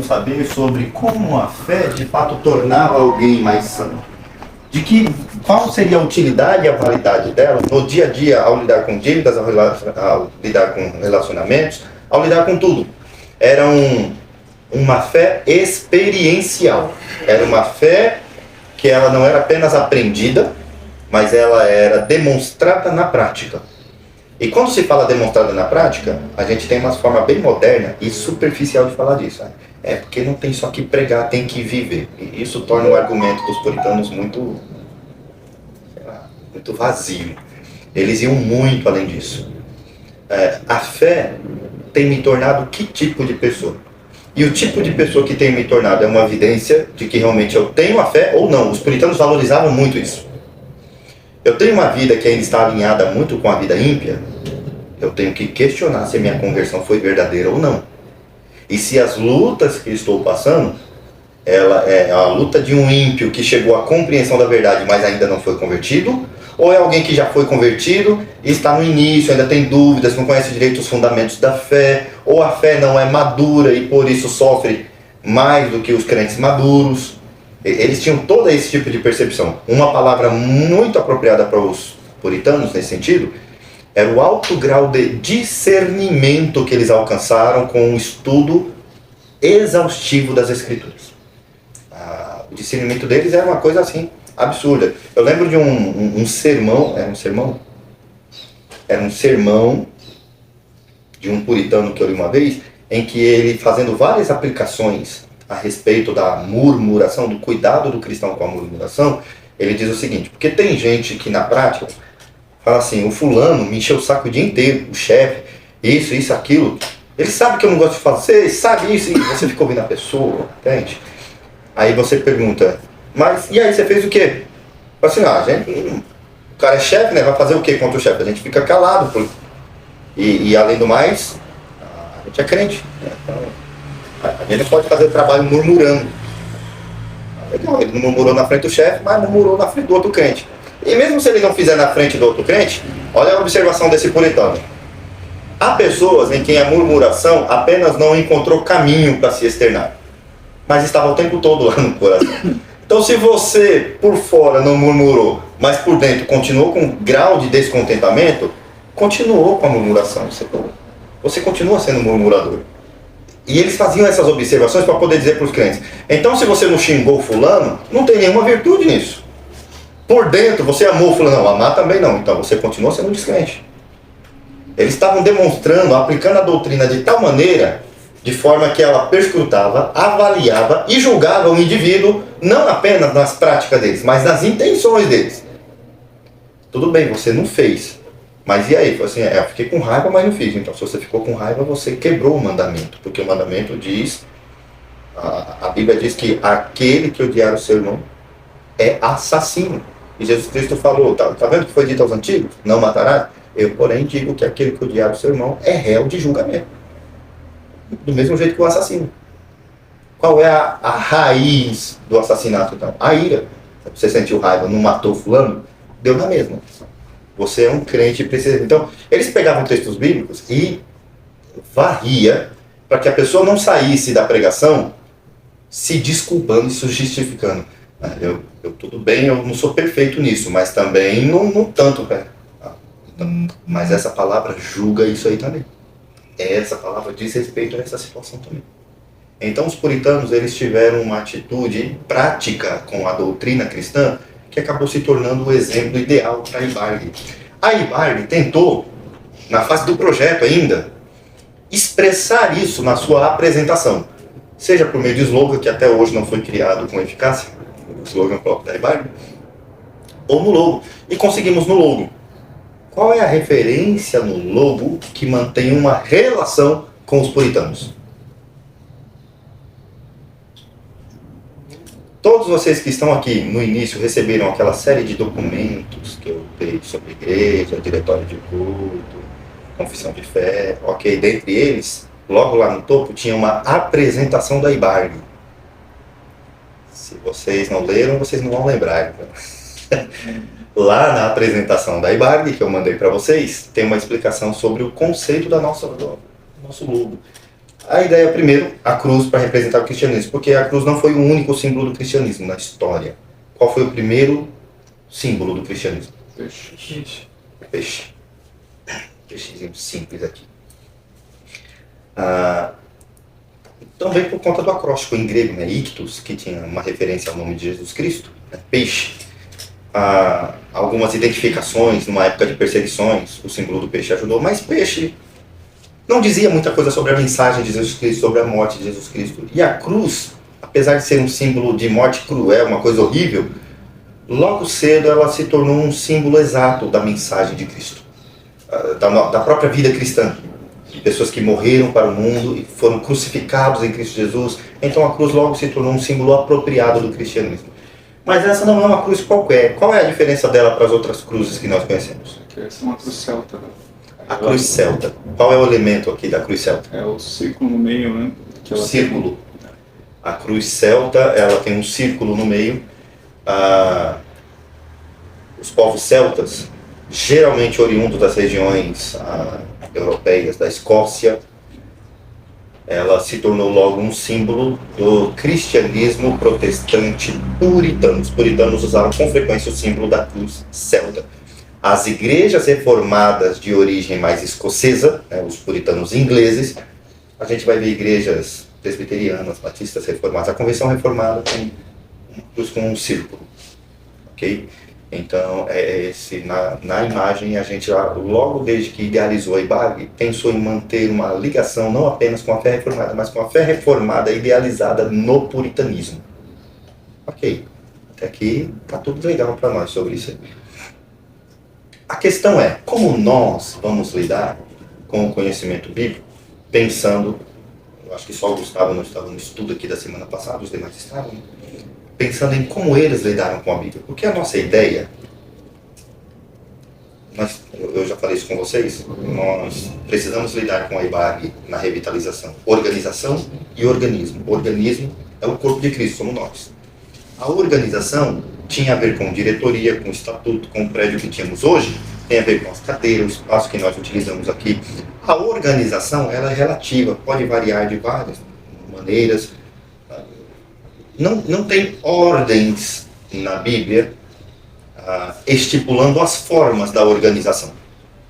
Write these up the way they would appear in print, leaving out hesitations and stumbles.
Saber sobre como a fé de fato tornava alguém mais santo. Qual seria a utilidade e a validade dela no dia a dia, ao lidar com dívidas, ao lidar com relacionamentos, ao lidar com tudo. Era uma fé experiencial. Era uma fé que ela não era apenas aprendida, mas ela era demonstrada na prática. E quando se fala demonstrada na prática, a gente tem uma forma bem moderna e superficial de falar disso. Né? É porque não tem só que pregar, tem que viver. E isso torna o argumento dos puritanos muito vazio. Eles iam muito além disso. A fé tem me tornado que tipo de pessoa? E o tipo de pessoa que tem me tornado é uma evidência de que realmente eu tenho a fé ou não. Os puritanos valorizavam muito isso. Eu tenho uma vida que ainda está alinhada muito com a vida ímpia, eu tenho que questionar se a minha conversão foi verdadeira ou não. E se as lutas que estou passando, ela é a luta de um ímpio que chegou à compreensão da verdade, mas ainda não foi convertido, ou é alguém que já foi convertido e está no início, ainda tem dúvidas, não conhece direito os fundamentos da fé, ou a fé não é madura e por isso sofre mais do que os crentes maduros. Eles tinham todo esse tipo de percepção. Uma palavra muito apropriada para os puritanos nesse sentido era o alto grau de discernimento que eles alcançaram com o estudo exaustivo das Escrituras. O discernimento deles era uma coisa assim, absurda. Eu lembro de um sermão, era um sermão de um puritano que eu li uma vez, em que ele, fazendo várias aplicações a respeito da murmuração, do cuidado do cristão com a murmuração, ele diz o seguinte: porque tem gente que na prática fala assim, o fulano me encheu o saco o dia inteiro, o chefe, isso, aquilo, ele sabe que eu não gosto de fazer, sabe isso, e você fica ouvindo a pessoa, entende? Aí você pergunta, mas e aí, você fez o quê? Fala assim, o cara é chefe, né, vai fazer o quê contra o chefe? A gente fica calado, e além do mais, a gente é crente, né? Então, a gente não pode fazer o trabalho murmurando. Legal, ele não murmurou na frente do chefe, mas murmurou na frente do outro crente. E mesmo se ele não fizer na frente do outro crente, olha a observação desse puritano. Há pessoas em quem a murmuração apenas não encontrou caminho para se externar, mas estava o tempo todo lá no coração. Então, se você por fora não murmurou, mas por dentro continuou com um grau de descontentamento, continuou com a murmuração. Você continua sendo murmurador. E eles faziam essas observações para poder dizer para os crentes, então se você não xingou fulano, não tem nenhuma virtude nisso. Por dentro você amou fulano, não, amar também não, então você continua sendo um descrente. Eles estavam demonstrando, aplicando a doutrina de tal maneira, de forma que ela perscrutava, avaliava e julgava o indivíduo, não apenas nas práticas deles, mas nas intenções deles. Tudo bem, você não fez. Mas e aí? Falei assim, eu fiquei com raiva, mas não fiz. Então, se você ficou com raiva, você quebrou o mandamento. Porque o mandamento diz, a Bíblia diz que aquele que odiar o seu irmão é assassino. E Jesus Cristo falou, tá vendo o que foi dito aos antigos? Não matarás? Eu, porém, digo que aquele que odiar o seu irmão é réu de julgamento. Do mesmo jeito que o assassino. Qual é a raiz do assassinato, então? A ira. Você sentiu raiva, não matou fulano? Deu na mesma. Você é um crente e precisa... Então, eles pegavam textos bíblicos e varria para que a pessoa não saísse da pregação se desculpando e se justificando. Eu tudo bem, eu não sou perfeito nisso, mas também não tanto, velho. Mas essa palavra julga isso aí também. Essa palavra diz respeito a essa situação também. Então, os puritanos, eles tiveram uma atitude prática com a doutrina cristã que acabou se tornando o exemplo ideal para a Ibardi. A Ibardi tentou, na fase do projeto ainda, expressar isso na sua apresentação, seja por meio de slogan, que até hoje não foi criado com eficácia, o slogan próprio da Ibardi, ou no logo. E conseguimos no logo. Qual é a referência no logo que mantém uma relação com os puritanos? Todos vocês que estão aqui no início receberam aquela série de documentos que eu dei sobre igreja, diretório de culto, confissão de fé, ok? Dentre eles, logo lá no topo, tinha uma apresentação da Ibardi. Se vocês não leram, vocês não vão lembrar. Então. Lá na apresentação da Ibardi, que eu mandei para vocês, tem uma explicação sobre o conceito do nosso logo. A ideia, primeiro, a cruz para representar o cristianismo, porque a cruz não foi o único símbolo do cristianismo na história. Qual foi o primeiro símbolo do cristianismo? Peixe. Peixe. Peixezinho simples aqui. Também por conta do acróstico em grego, né, ictus, que tinha uma referência ao nome de Jesus Cristo, né, peixe. Algumas identificações numa época de perseguições, o símbolo do peixe ajudou, mas peixe não dizia muita coisa sobre a mensagem de Jesus Cristo, sobre a morte de Jesus Cristo. E a cruz, apesar de ser um símbolo de morte cruel, uma coisa horrível, logo cedo ela se tornou um símbolo exato da mensagem de Cristo, da própria vida cristã, de pessoas que morreram para o mundo e foram crucificados em Cristo Jesus. Então a cruz logo se tornou um símbolo apropriado do cristianismo. Mas essa não é uma cruz qualquer. Qual é a diferença dela para as outras cruzes que nós conhecemos? Essa é uma cruz celta, né? A cruz celta. Qual é o elemento aqui da cruz celta? É o círculo no meio, né? O círculo. A cruz celta, ela tem um círculo no meio. Os povos celtas, geralmente oriundos das regiões europeias, da Escócia, ela se tornou logo um símbolo do cristianismo protestante puritano. Os puritanos usaram com frequência o símbolo da cruz celta. As igrejas reformadas de origem mais escocesa, né, os puritanos ingleses, a gente vai ver igrejas presbiterianas, batistas reformadas. A convenção reformada tem uma cruz com um círculo, ok? Então, na imagem, a gente logo desde que idealizou a IBAG, pensou em manter uma ligação não apenas com a fé reformada, mas com a fé reformada idealizada no puritanismo. Ok, até aqui está tudo legal para nós sobre isso aí. A questão é, como nós vamos lidar com o conhecimento bíblico, pensando, eu acho que só o Gustavo não estava no estudo aqui da semana passada, os demais estavam, pensando em como eles lidaram com a Bíblia. Porque a nossa ideia, eu já falei isso com vocês, nós precisamos lidar com a IBAG na revitalização. Organização e organismo. O organismo é o corpo de Cristo, somos nós. A organização tinha a ver com diretoria, com estatuto, com o prédio que tínhamos hoje, tem a ver com as cadeiras, o espaço que nós utilizamos aqui. A organização, ela é relativa, pode variar de várias maneiras. Não tem ordens na Bíblia estipulando as formas da organização.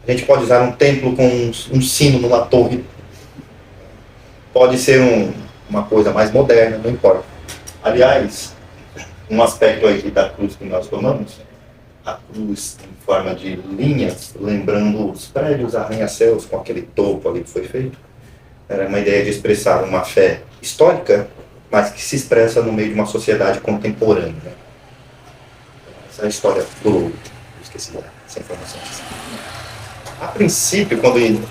A gente pode usar um templo com um sino numa torre. Pode ser uma coisa mais moderna, não importa. Aliás, um aspecto aí da cruz que nós tomamos, a cruz em forma de linhas, lembrando os prédios arranha-céus com aquele topo ali que foi feito, era uma ideia de expressar uma fé histórica, mas que se expressa no meio de uma sociedade contemporânea. Essa é a história do lobo. Esqueci essa informação. A princípio, quando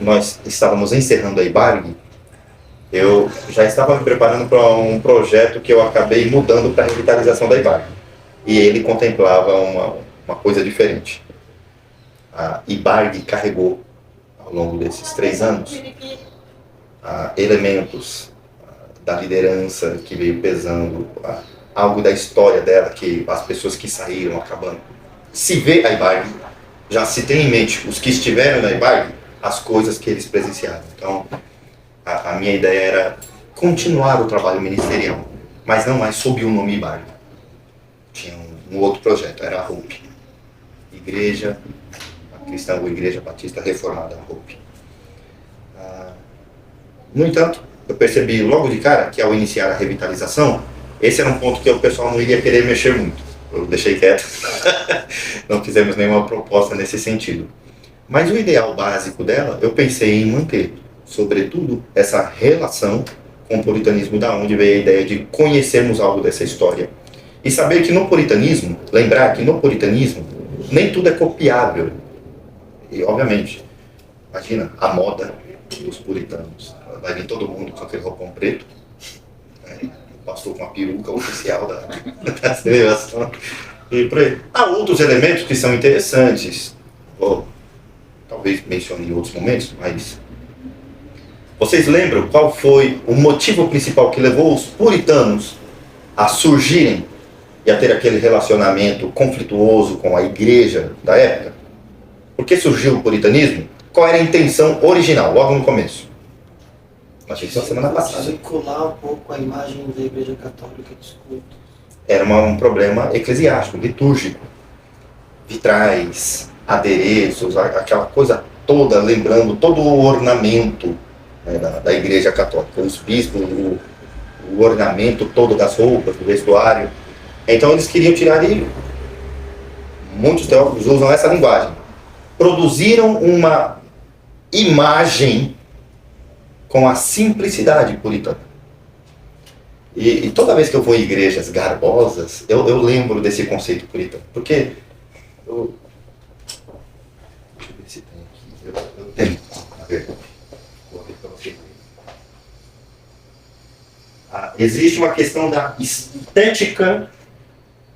nós estávamos encerrando a IBARG, eu já estava me preparando para um projeto que eu acabei mudando para a revitalização da IBARG. E ele contemplava uma coisa diferente. A IBARG carregou, ao longo desses 3 anos, elementos da liderança que veio pesando, algo da história dela, que as pessoas que saíram acabando. Se vê a IBARG, já se tem em mente os que estiveram na IBARG, as coisas que eles presenciaram. Então, a minha ideia era continuar o trabalho ministerial, mas não mais sob o nome IBARG. Tinha um outro projeto, era a Hope. Igreja Cristã ou Igreja Batista Reformada, a Hope. No entanto, eu percebi logo de cara que ao iniciar a revitalização, esse era um ponto que o pessoal não iria querer mexer muito. Eu deixei quieto, não fizemos nenhuma proposta nesse sentido. Mas o ideal básico dela, eu pensei em manter, sobretudo, essa relação com o puritanismo, da onde veio a ideia de conhecermos algo dessa história. E saber que no puritanismo, lembrar que no puritanismo, nem tudo é copiável. E, obviamente, imagina a moda dos puritanos. Vai vir todo mundo com aquele roupão preto, né? O pastor com a peruca oficial da celebração. E por aí. Há outros elementos que são interessantes. Talvez mencione em outros momentos, mas... Vocês lembram qual foi o motivo principal que levou os puritanos a surgirem e a ter aquele relacionamento conflituoso com a igreja da época? Por que surgiu o puritanismo? Qual era a intenção original, logo no começo? Nós tivemos semana passada. Circular um pouco a imagem da Igreja Católica dos cultos. Era um problema eclesiástico, litúrgico. Vitrais, adereços, aquela coisa toda, lembrando todo o ornamento, né, da Igreja Católica. Os bispos, o ornamento todo das roupas, do vestuário. Então eles queriam tirar e muitos teólogos usam essa linguagem. Produziram uma imagem com a simplicidade puritana. E toda vez que eu vou em igrejas garbosas, eu lembro desse conceito puritano. Porque deixa eu ver se tem aqui. Eu tenho, na verdade. Vou ver para vocês verem. Existe uma questão da estética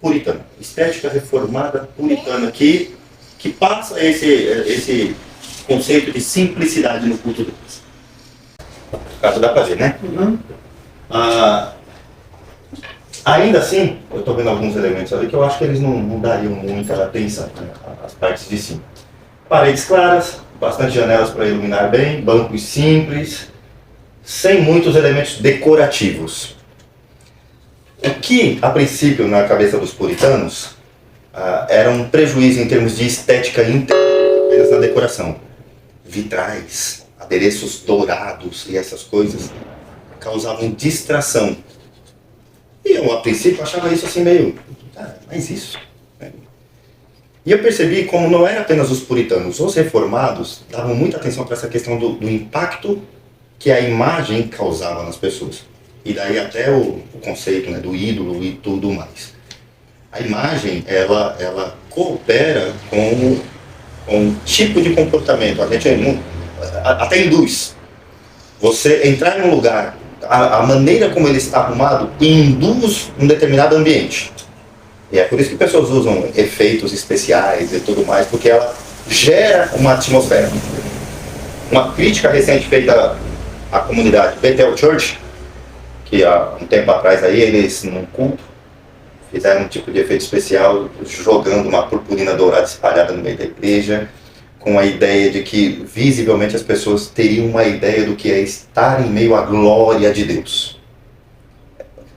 puritana, estética reformada puritana, que passa esse conceito de simplicidade no culto de Deus. No caso dá para ver, né? Uhum. Ainda assim, eu estou vendo alguns elementos ali que eu acho que eles não dariam muita atenção, né, as partes de cima. Paredes claras, bastante janelas para iluminar bem, bancos simples, sem muitos elementos decorativos. O que, a princípio, na cabeça dos puritanos, era um prejuízo em termos de estética interna, apenas na decoração. Vitrais, adereços dourados e essas coisas causavam distração. E eu, a princípio, achava isso assim meio... mas isso... E eu percebi como não era apenas os puritanos, os reformados davam muita atenção para essa questão do impacto que a imagem causava nas pessoas. E daí até o conceito, né, do ídolo e tudo mais. A imagem, ela coopera com um tipo de comportamento. A gente até induz. Você entrar em um lugar, a maneira como ele está arrumado induz um determinado ambiente. E é por isso que pessoas usam efeitos especiais e tudo mais, porque ela gera uma atmosfera. Uma crítica recente feita à comunidade Bethel Church, que há um tempo atrás aí eles, num culto, fizeram um tipo de efeito especial jogando uma purpurina dourada espalhada no meio da igreja, com a ideia de que visivelmente as pessoas teriam uma ideia do que é estar em meio à glória de Deus.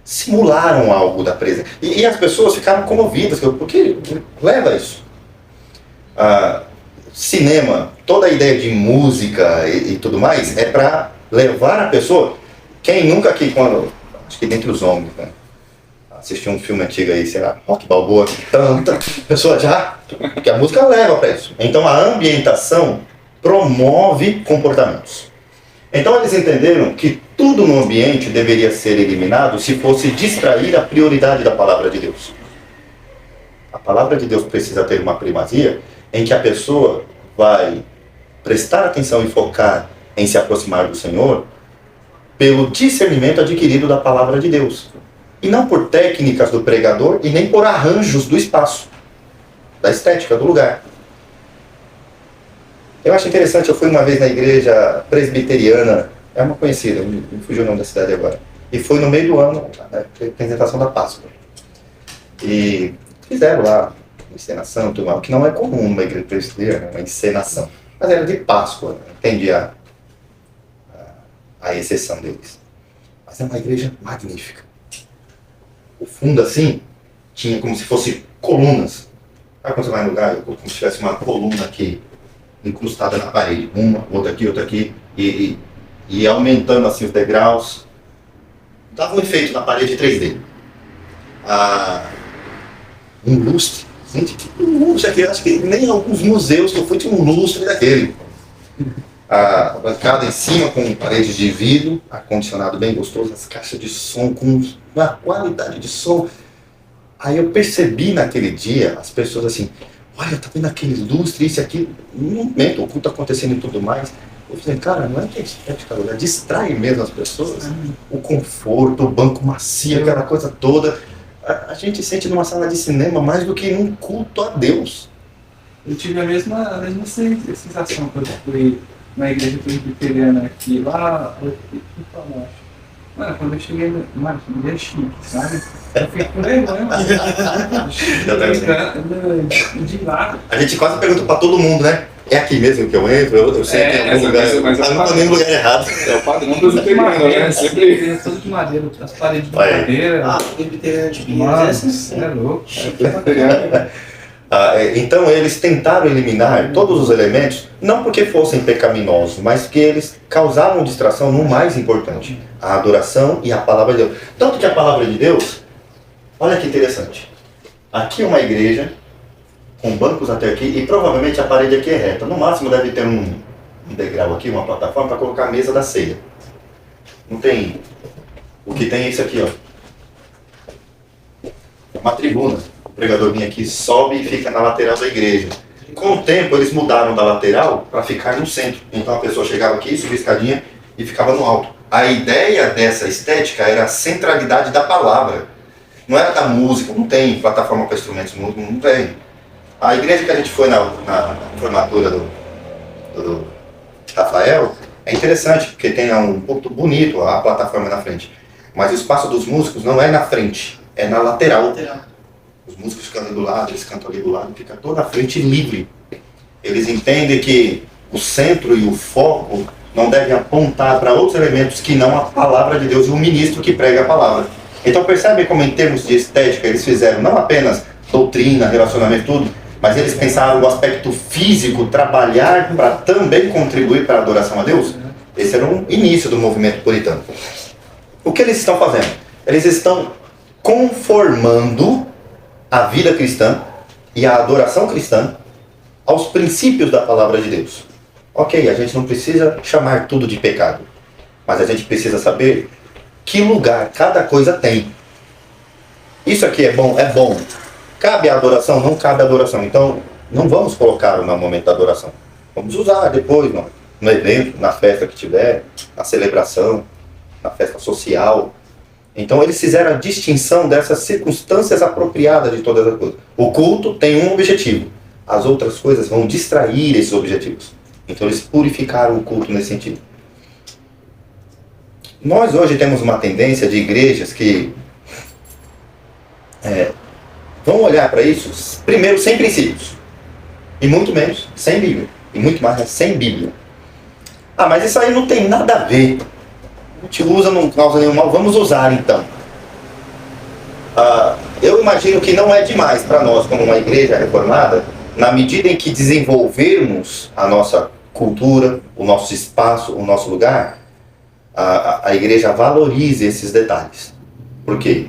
Simularam algo da presença. E as pessoas ficaram comovidas, porque leva a isso. Cinema, toda a ideia de música e tudo mais é para levar a pessoa. Quem nunca aqui, acho que dentre os homens, né, assistiu um filme antigo aí, sei lá, Rock Balboa, tanta pessoa já, porque a música leva para isso. Então a ambientação promove comportamentos. Então eles entenderam que tudo no ambiente deveria ser eliminado se fosse distrair a prioridade da palavra de Deus. A palavra de Deus precisa ter uma primazia em que a pessoa vai prestar atenção e focar em se aproximar do Senhor pelo discernimento adquirido da palavra de Deus. E não por técnicas do pregador e nem por arranjos do espaço, da estética do lugar. Eu acho interessante, eu fui uma vez na igreja presbiteriana, é uma conhecida, me fugiu o nome da cidade agora. E foi no meio do ano, a apresentação da Páscoa. E fizeram lá uma encenação, tudo mais, que não é comum numa igreja presbiteriana, uma encenação. Mas era de Páscoa, entendi a exceção deles. Mas é uma igreja magnífica. O fundo assim, tinha como se fosse colunas. Sabe quando você vai no lugar, como se tivesse uma coluna aqui, incrustada na parede, uma, outra aqui, e aumentando assim os degraus, dava um efeito na parede 3D. Um lustre, gente, um lustre aqui, acho que nem alguns museus que eu fui tinha um lustre daquele. A bancada em cima com paredes de vidro, ar-condicionado bem gostoso, as caixas de som com uma qualidade de som. Aí eu percebi naquele dia as pessoas assim, olha, tá vendo aquele lustre, isso aqui, no momento o culto acontecendo e tudo mais. Eu falei, cara, não é que é estética, distrai mesmo as pessoas. O conforto, o banco macio, aquela coisa toda. A gente sente numa sala de cinema mais do que num culto a Deus. Eu tive a mesma sensação quando eu fui na igreja presbiteriana aqui, lá, mano, quando eu cheguei, mano, que mulher chique, sabe? Eu fico lembrando, de lá. A gente quase pergunta pra todo mundo, né? É aqui mesmo que eu entro? Eu sei que em algum lugar. Mas Eu não tô nem no lugar errado. É o padrão presbiteriano, né? Sempre. Tudo de madeira, as paredes de Olha aí. madeira. Ah, o presbiteriano de Pinheiros Mano, é assim. é louco. Então eles tentaram eliminar todos os elementos, não porque fossem pecaminosos, mas porque eles causavam distração no mais importante, a adoração e a palavra de Deus. Tanto que a palavra de Deus, olha que interessante, aqui é uma igreja, com bancos até aqui, e provavelmente a parede aqui é reta, no máximo deve ter um degrau aqui, uma plataforma para colocar a mesa da ceia. Não tem, o que tem é isso aqui, ó, uma tribuna. O pregador vinha aqui, sobe e fica na lateral da igreja. Com o tempo, eles mudaram da lateral para ficar no centro. Então a pessoa chegava aqui, subia a escadinha e ficava no alto. A ideia dessa estética era a centralidade da palavra. Não era da música, não tem plataforma para instrumentos músicos, não tem. A igreja que a gente foi na formatura do Rafael é interessante, porque tem um ponto bonito, a plataforma na frente. Mas o espaço dos músicos não é na frente, é na lateral. Os músicos ficam ali do lado, eles cantam ali do lado, fica toda a frente livre. Eles entendem que o centro e o foco não devem apontar para outros elementos que não a palavra de Deus e o ministro que prega a palavra. Então percebe como em termos de estética eles fizeram não apenas doutrina, relacionamento, tudo, mas eles pensaram no aspecto físico, trabalhar para também contribuir para a adoração a Deus. Esse era o início do movimento puritano. O que eles estão fazendo? Eles estão conformando a vida cristã e a adoração cristã aos princípios da palavra de Deus. Ok, a gente não precisa chamar tudo de pecado, mas a gente precisa saber que lugar cada coisa tem. Isso aqui é bom? É bom. Cabe a adoração? Não cabe a adoração. Então, não vamos colocar no momento da adoração. Vamos usar depois, no evento, na festa que tiver, na celebração, na festa social. Então eles fizeram a distinção dessas circunstâncias apropriadas de todas as coisas. O culto tem um objetivo, as outras coisas vão distrair esses objetivos. Então eles purificaram o culto nesse sentido. Nós hoje temos uma tendência de igrejas que vão olhar para isso, primeiro, sem princípios, e muito menos sem Bíblia, e muito mais sem Bíblia. Ah, mas isso aí não tem nada a ver. A gente usa, não causa nenhum mal, vamos usar então. Eu imagino que não é demais para nós, como uma igreja reformada, na medida em que desenvolvermos a nossa cultura, o nosso espaço, o nosso lugar, a igreja valorize esses detalhes. Por quê?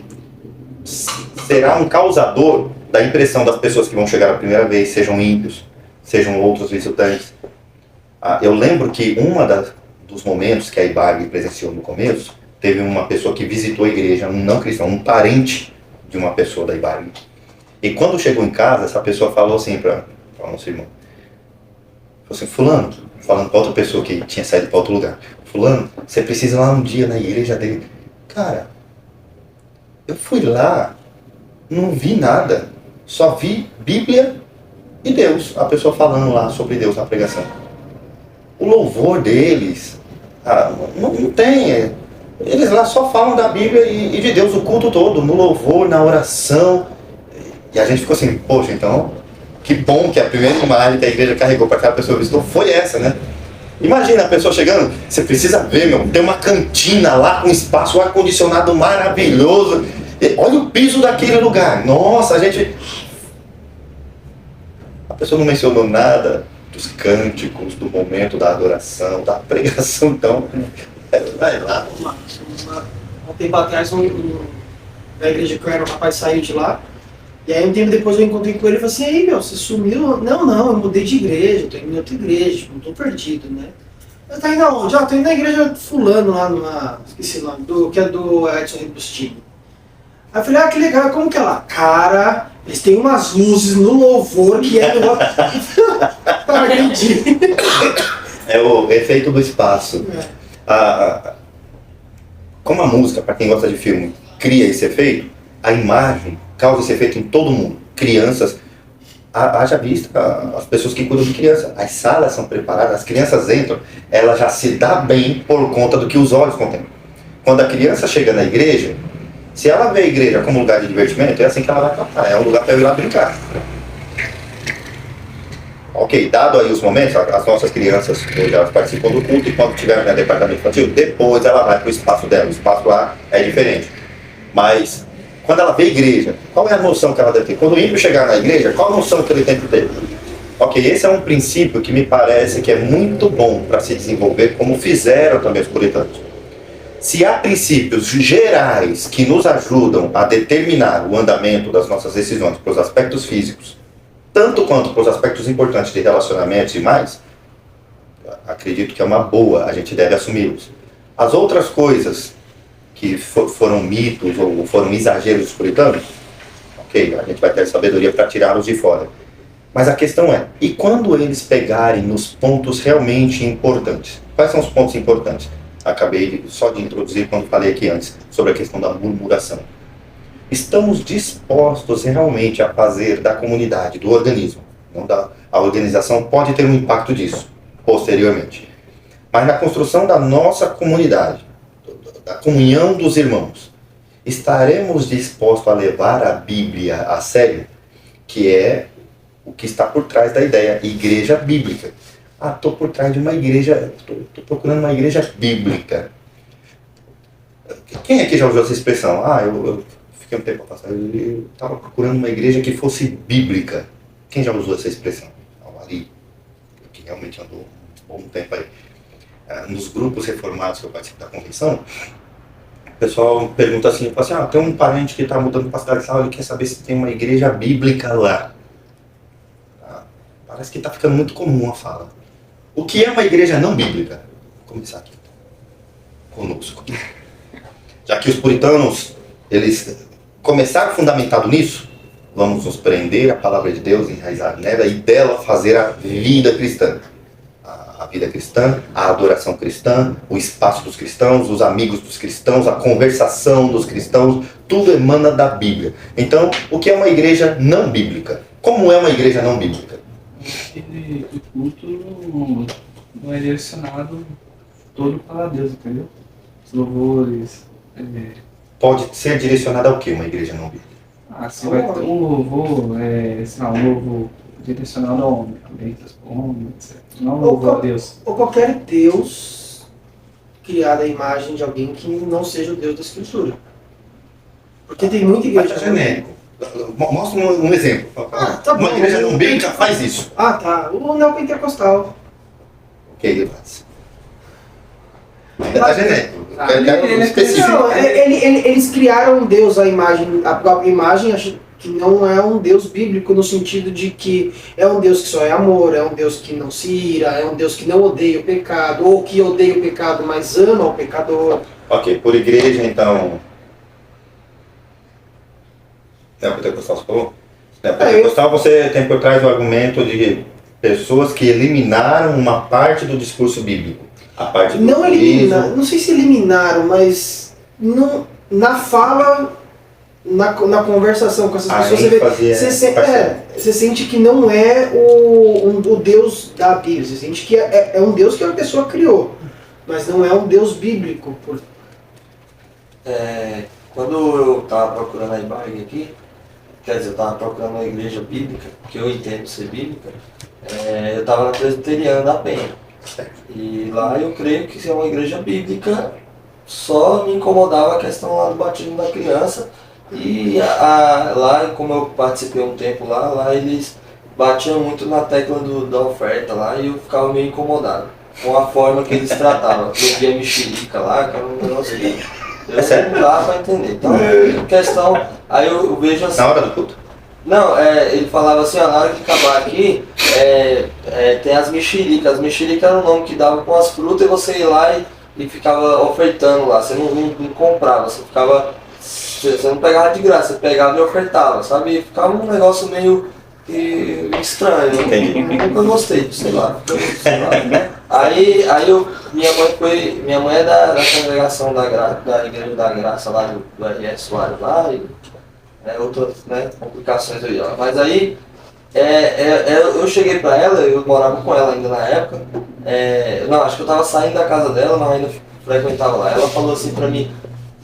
Será um causador da impressão das pessoas que vão chegar a primeira vez, sejam ímpios, sejam outros visitantes. Eu lembro que dos momentos que a IBAG presenciou no começo, teve uma pessoa que visitou a igreja, um não cristão, um parente de uma pessoa da IBAG. E quando chegou em casa, essa pessoa falou assim para o nosso irmão, falou assim, fulano, falando para outra pessoa que tinha saído para outro lugar, fulano, você precisa ir lá um dia na igreja dele. Cara, eu fui lá, não vi nada, só vi Bíblia e Deus, a pessoa falando lá sobre Deus na pregação. O louvor deles, não tem, eles lá só falam da Bíblia e de Deus o culto todo, no louvor, na oração. E a gente ficou assim, poxa, então, que bom que a primeira imagem que a igreja carregou para aquela pessoa visitou foi essa, né? Imagina a pessoa chegando, você precisa ver, tem uma cantina lá com espaço, um ar-condicionado maravilhoso. E olha o piso daquele lugar. Nossa, a pessoa não mencionou nada dos cânticos, do momento da adoração, da pregação, então, vai lá. Um tempo atrás, na igreja que eu era, o rapaz saiu de lá, e aí um tempo depois eu encontrei com ele e falei assim, aí você sumiu? Não, eu mudei de igreja, tô indo em outra igreja, tipo, não tô perdido, né? Mas tá indo aonde? Tô indo na igreja fulano lá, esqueci o nome, que é do Edson Repostini. Aí eu falei, que legal, como que é lá? Cara, eles têm umas luzes no louvor que é do... Não acredito. É o efeito do espaço. Como a música, para quem gosta de filme, cria esse efeito, a imagem causa esse efeito em todo mundo. Crianças, haja vista as pessoas que cuidam de criança. As salas são preparadas, as crianças entram, ela já se dá bem por conta do que os olhos contemplam. Quando a criança chega na igreja, se ela vê a igreja como lugar de divertimento, é assim que ela vai tratar, é um lugar para eu ir lá brincar. Ok, dado aí os momentos, as nossas crianças hoje elas participam do culto e quando tiver no departamento infantil, depois ela vai para o espaço dela, o espaço lá é diferente. Mas quando ela vê a igreja, qual é a noção que ela deve ter? Quando o ímpio chegar na igreja, qual a noção que ele tem que ter? Ok, esse é um princípio que me parece que é muito bom para se desenvolver, como fizeram também os puritanos. Se há princípios gerais que nos ajudam a determinar o andamento das nossas decisões para os aspectos físicos, tanto quanto para os aspectos importantes de relacionamentos e mais, acredito que é uma boa, a gente deve assumi-los. As outras coisas que foram mitos ou foram exageros dos puritanos, ok, a gente vai ter sabedoria para tirá-los de fora. Mas a questão é, e quando eles pegarem nos pontos realmente importantes? Quais são os pontos importantes? Acabei só de introduzir quando falei aqui antes sobre a questão da murmuração. Estamos dispostos realmente a fazer da comunidade, do organismo, a organização pode ter um impacto disso, posteriormente. Mas na construção da nossa comunidade, da comunhão dos irmãos, estaremos dispostos a levar a Bíblia a sério, que é o que está por trás da ideia, igreja bíblica. Estou por trás de uma igreja, estou procurando uma igreja bíblica. Quem aqui já usou essa expressão? Eu fiquei um tempo passado, eu estava procurando uma igreja que fosse bíblica. Quem já usou essa expressão? Ali, que realmente andou um bom tempo aí. Nos grupos reformados que eu participo da convenção, o pessoal pergunta assim, fala assim, tem um parente que está mudando para a cidade de Sal, ele quer saber se tem uma igreja bíblica lá. Parece que está ficando muito comum a fala. O que é uma igreja não bíblica? Vou começar aqui conosco. Já que os puritanos, eles começaram fundamentado nisso, vamos nos prender à palavra de Deus, enraizar nela e dela fazer a vida cristã. A vida cristã, a adoração cristã, o espaço dos cristãos, os amigos dos cristãos, a conversação dos cristãos, tudo emana da Bíblia. Então, o que é uma igreja não bíblica? Como é uma igreja não bíblica? O culto não é direcionado todo para Deus, entendeu? Os louvores. Pode ser direcionada ao que uma igreja não bíblica? Você vai ter um louvor, um louvor direcionado ao homem, letras para o homem, etc. Não um louvor a Deus. Ou qualquer Deus criado à imagem de alguém que não seja o Deus da Escritura. Porque tem muita igreja. Mas é genérico. Mostra um exemplo. Tá uma bom, igreja não bíblica faz isso. Tá. O neopentecostal. Ok, Evans. Ainda está genérico. Não, eles criaram um Deus à imagem, a própria imagem, acho que não é um Deus bíblico no sentido de que é um Deus que só é amor, é um Deus que não se ira, é um Deus que não odeia o pecado, ou que odeia o pecado, mas ama o pecador. Ok, por igreja então. Neopentecostal, você falou? Neopentecostal você tem por trás o argumento de pessoas que eliminaram uma parte do discurso bíblico. A parte do não eliminaram, não sei se eliminaram, mas na fala, na conversação com essas pessoas, você sente que não é o Deus da Bíblia, você sente que é um Deus que a pessoa criou, mas não é um Deus bíblico. Quando eu estava procurando a imagem aqui, quer dizer, eu estava procurando uma igreja bíblica, que eu entendo ser bíblica, eu estava na Presbiteriana da Penha. E lá eu creio que se é uma igreja bíblica, só me incomodava a questão lá do batismo da criança. E lá, como eu participei um tempo lá eles batiam muito na tecla da oferta lá e eu ficava meio incomodado com a forma que eles tratavam. Eu via mexerica lá, que era um negócio que não dava para entender. Então, questão, aí eu vejo assim... Na hora do culto? Não, ele falava assim, na hora de acabar aqui, tem as mexericas. As mexericas era o nome que dava com as frutas e você ia lá e ficava ofertando lá. Você não comprava, você não pegava de graça, você pegava e ofertava, sabe? E ficava um negócio meio estranho, nunca gostei, sei lá. Aí minha mãe é da congregação da Igreja da Graça lá do R.S. Soares lá, outras complicações aí, ó. Mas aí eu cheguei pra ela, eu morava com ela ainda na época, acho que eu tava saindo da casa dela, mas ainda frequentava lá. Ela falou assim pra mim,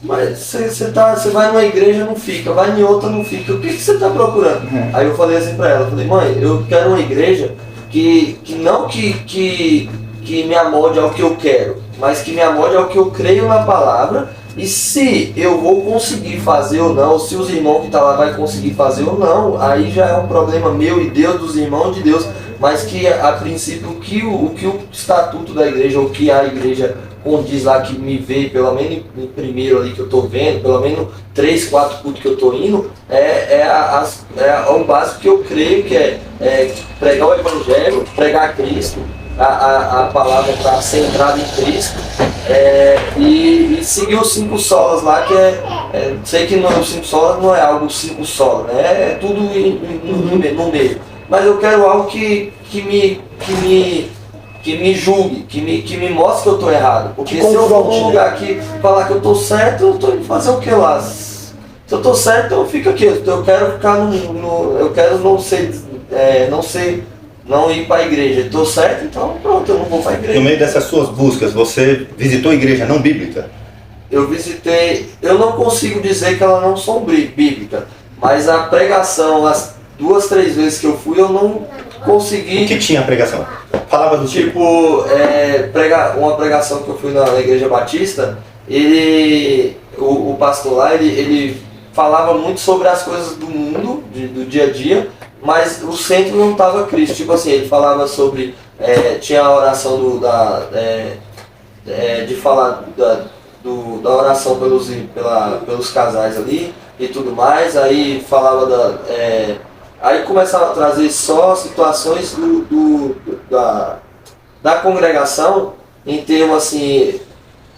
mas você vai numa igreja não fica, vai em outra não fica, o que você tá procurando? Aí eu falei assim pra ela, mãe, eu quero uma igreja que não que me amolde ao que eu quero, mas que me amolde ao que eu creio na palavra. E se eu vou conseguir fazer ou não, se os irmãos que estão lá vai conseguir fazer ou não, aí já é um problema meu e Deus, dos irmãos de Deus, mas que a princípio o que o estatuto da igreja, ou que a igreja condiz lá, que me vê, pelo menos no primeiro ali que eu estou vendo, pelo menos 3, 4 cultos que eu estou indo, é o básico que eu creio, que é pregar o evangelho, pregar Cristo, a palavra está centrada em Cristo, e seguir os 5 solas lá, que sei que os 5 solas não é algo 5 solas, né? É tudo no meio. Mas eu quero algo que me julgue, que me mostre que eu estou errado. Porque se eu for num lugar que falar que eu estou certo, eu estou indo fazer o que lá? Se eu estou certo, eu fico aqui. Eu quero ficar eu quero não ir para a igreja. Estou certo, então pronto, eu não vou para a igreja. No meio dessas suas buscas, você visitou a igreja não bíblica? Eu visitei, eu não consigo dizer que ela não são bíblica, mas a pregação, as 2, 3 vezes que eu fui, eu não consegui. O que tinha a pregação? Falava do tipo, uma pregação que eu fui na Igreja Batista, o pastor lá, ele falava muito sobre as coisas do mundo, do dia a dia, mas o centro não estava Cristo. Tipo assim, ele falava sobre, tinha a oração de falar da oração pelos casais ali e tudo mais, aí falava aí começava a trazer só situações da congregação em termos assim,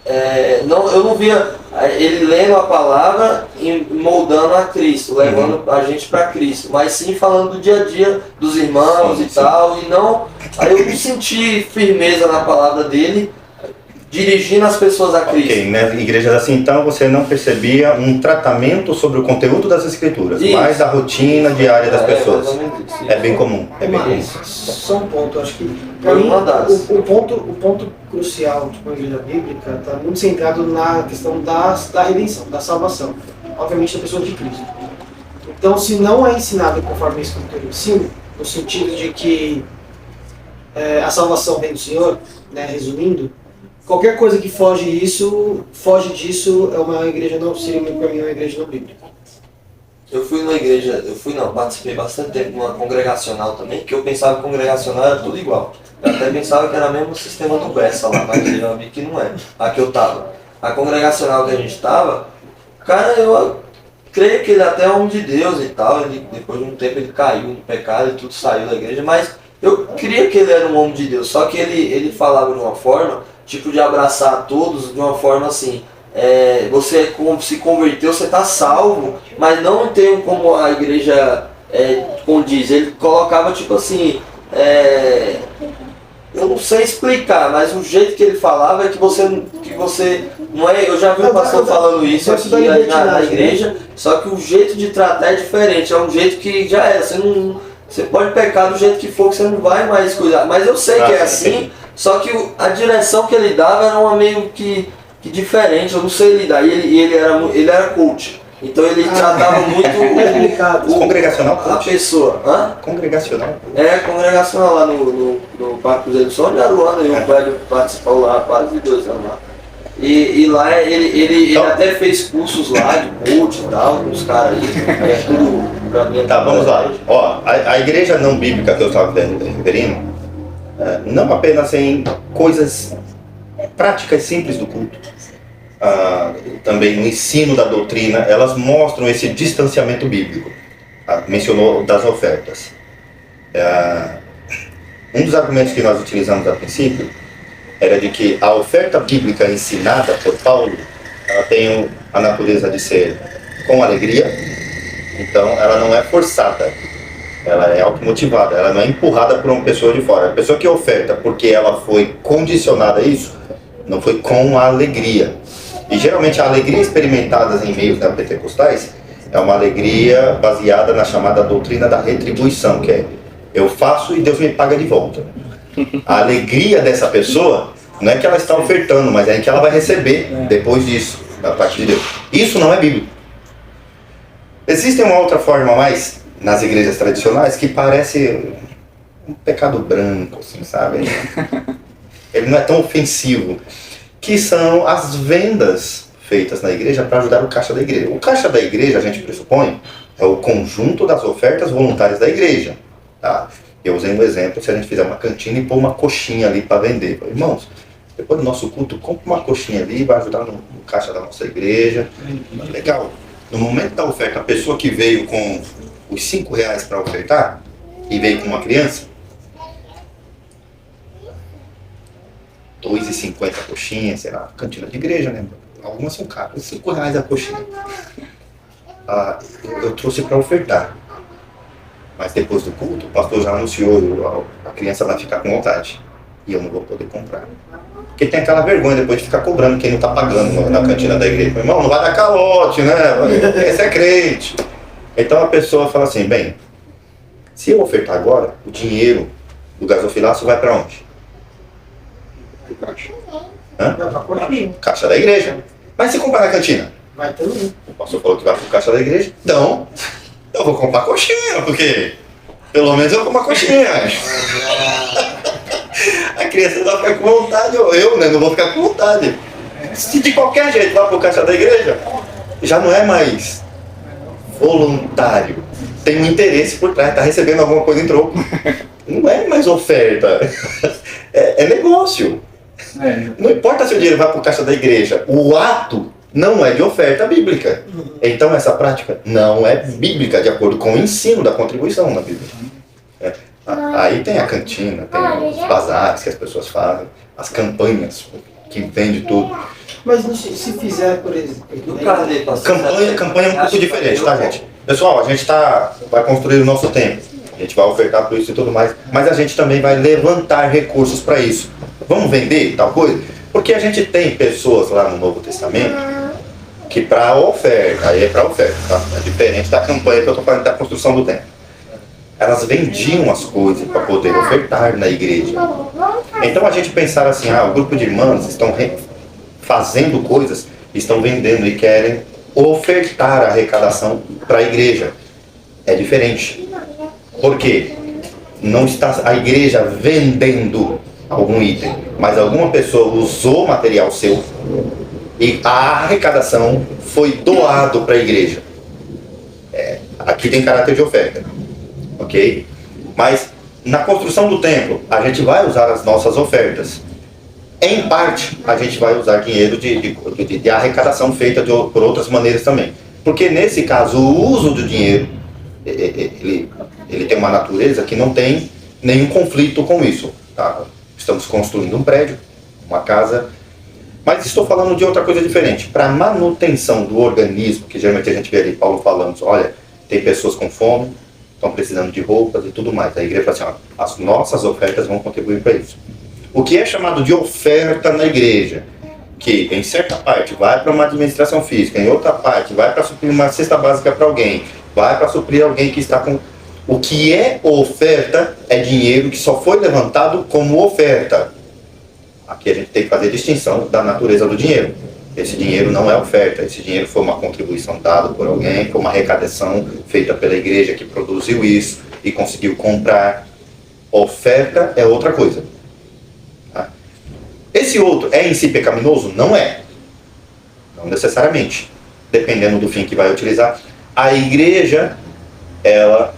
eu não via ele lendo a palavra e moldando a Cristo, levando a gente para Cristo, mas sim falando do dia a dia dos irmãos, sim, e tal, e não, aí eu não senti firmeza na palavra dele, dirigindo as pessoas a Cristo. Ok, nas igrejas assim, então, você não percebia um tratamento sobre o conteúdo das escrituras, isso, mas a rotina diária das pessoas. Isso. É bem comum. Só um ponto, acho que para mim o ponto crucial de uma igreja bíblica está muito centrado na questão da redenção, da salvação, obviamente da pessoa de Cristo. Então, se não é ensinado conforme a Escritura ensina, no sentido de que a salvação vem do Senhor, né, resumindo, qualquer coisa que foge disso é uma igreja não, seria para mim uma igreja não bíblica. Participei bastante tempo numa congregacional também, que eu pensava que congregacional era tudo igual. Eu até pensava que era mesmo o sistema do Bessa lá, mas eu já vi que não é. A que eu tava. A congregacional que a gente tava, cara, eu creio que ele até é homem de Deus e tal, depois de um tempo ele caiu no pecado e tudo, saiu da igreja, mas eu creio que ele era um homem de Deus, só que ele falava de uma forma, tipo de abraçar a todos, de uma forma assim, você se converteu, você está salvo, mas não tem como a igreja condiz. Ele colocava tipo assim, eu não sei explicar, mas o jeito que ele falava é que você não é. Eu já vi o pastor falando isso aqui na igreja, só que o jeito de tratar é diferente, é um jeito que já era. Você pode pecar do jeito que for, que você não vai mais cuidar. Mas eu sei que é assim, só que a direção que ele dava era uma meio que diferente, eu não sei lidar. E ele era coach. Então ele tratava muito congregacional a pessoa. Hã? Congregacional. Congregacional lá no Parque Cruzeiro do Sol de Aruana, e o Cléber participou lá há quase 2 anos lá. E lá ele até fez cursos lá de coach e tal, com os caras aí. Tudo pra mim. Tá, vamos lá. Ó, a igreja não bíblica que eu estava referindo, não apenas em coisas práticas simples do culto, também no ensino da doutrina, elas mostram esse distanciamento bíblico. Mencionou das ofertas. Um dos argumentos que nós utilizamos a princípio era de que a oferta bíblica ensinada por Paulo, ela tem a natureza de ser com alegria, então ela não é forçada, ela é automotivada, ela não é empurrada por uma pessoa de fora. A pessoa que oferta porque ela foi condicionada a isso, não foi com alegria. E geralmente a alegria experimentada em meios pentecostais é uma alegria baseada na chamada doutrina da retribuição, que é eu faço e Deus me paga de volta. A alegria dessa pessoa não é que ela está ofertando, mas é que ela vai receber depois disso, da parte de Deus. Isso não é bíblico. Existe uma outra forma mais nas igrejas tradicionais que parece um pecado branco, assim, sabe? Ele não é tão ofensivo. Que são as vendas feitas na igreja para ajudar o caixa da igreja. O caixa da igreja, a gente pressupõe, é o conjunto das ofertas voluntárias da igreja. Tá? Eu usei um exemplo, se a gente fizer uma cantina e pôr uma coxinha ali para vender. Irmãos, depois do nosso culto, compra uma coxinha ali, vai ajudar no caixa da nossa igreja. Legal. No momento da oferta, a pessoa que veio com os R$5 para ofertar e veio com uma criança, R$2,50 a coxinha, sei lá, cantina de igreja, né? Algumas são caras, R$5 a coxinha. Eu trouxe para ofertar. Mas depois do culto, o pastor já anunciou, a criança vai ficar com vontade. E eu não vou poder comprar. Porque tem aquela vergonha depois de ficar cobrando quem não está pagando na cantina da igreja. Irmão, não vai dar calote, né? Esse é crente. Então a pessoa fala assim, bem, se eu ofertar agora, o dinheiro do gasofilaço vai para onde? Caixa da igreja. Mas se comprar na cantina? Vai também. O pastor falou que vai pro caixa da igreja. Então, eu vou comprar coxinha, porque pelo menos eu vou comprar coxinha. A criança vai ficar com vontade, ou eu, né, não vou ficar com vontade. Se de qualquer jeito vai pro caixa da igreja, já não é mais voluntário. Tem um interesse por trás, tá recebendo alguma coisa em troco. Não é mais oferta. É negócio. Não importa se o dinheiro vai para o caixa da igreja, o ato não é de oferta bíblica. Então essa prática não é bíblica, de acordo com o ensino da contribuição na Bíblia. Aí tem a cantina, tem os bazares que as pessoas fazem, as campanhas que vende tudo. Mas se fizer, por exemplo... Campanha é um pouco diferente, tá, gente? Pessoal, a gente vai construir o nosso templo. A gente vai ofertar por isso e tudo mais, mas a gente também vai levantar recursos para isso. Vamos vender tal coisa? Porque a gente tem pessoas lá no Novo Testamento que para oferta, aí é para oferta, tá? É diferente da campanha que eu estou falando da construção do templo. Elas vendiam as coisas para poder ofertar na igreja. Então a gente pensar assim, o grupo de irmãs estão fazendo coisas, estão vendendo e querem ofertar a arrecadação para a igreja. É diferente. Por quê? Não está a igreja vendendo algum item, mas alguma pessoa usou material seu e a arrecadação foi doado para a igreja. Aqui tem caráter de oferta, ok? Mas na construção do templo, a gente vai usar as nossas ofertas. Em parte, a gente vai usar dinheiro de arrecadação feita por outras maneiras também. Porque nesse caso, o uso do dinheiro, ele tem uma natureza que não tem nenhum conflito com isso. Tá? Estamos construindo um prédio, uma casa, mas estou falando de outra coisa diferente. Para manutenção do organismo, que geralmente a gente vê ali Paulo falando, olha, tem pessoas com fome, estão precisando de roupas e tudo mais. A igreja fala assim, as nossas ofertas vão contribuir para isso. O que é chamado de oferta na igreja, que em certa parte vai para uma administração física, em outra parte vai para suprir uma cesta básica para alguém, vai para suprir alguém que está com... O que é oferta é dinheiro que só foi levantado como oferta. Aqui a gente tem que fazer distinção da natureza do dinheiro. Esse dinheiro não é oferta, esse dinheiro foi uma contribuição dada por alguém, foi uma arrecadação feita pela igreja que produziu isso e conseguiu comprar. Oferta é outra coisa. Tá? Esse outro é em si pecaminoso? Não é. Não necessariamente. Dependendo do fim que vai utilizar. A igreja, ela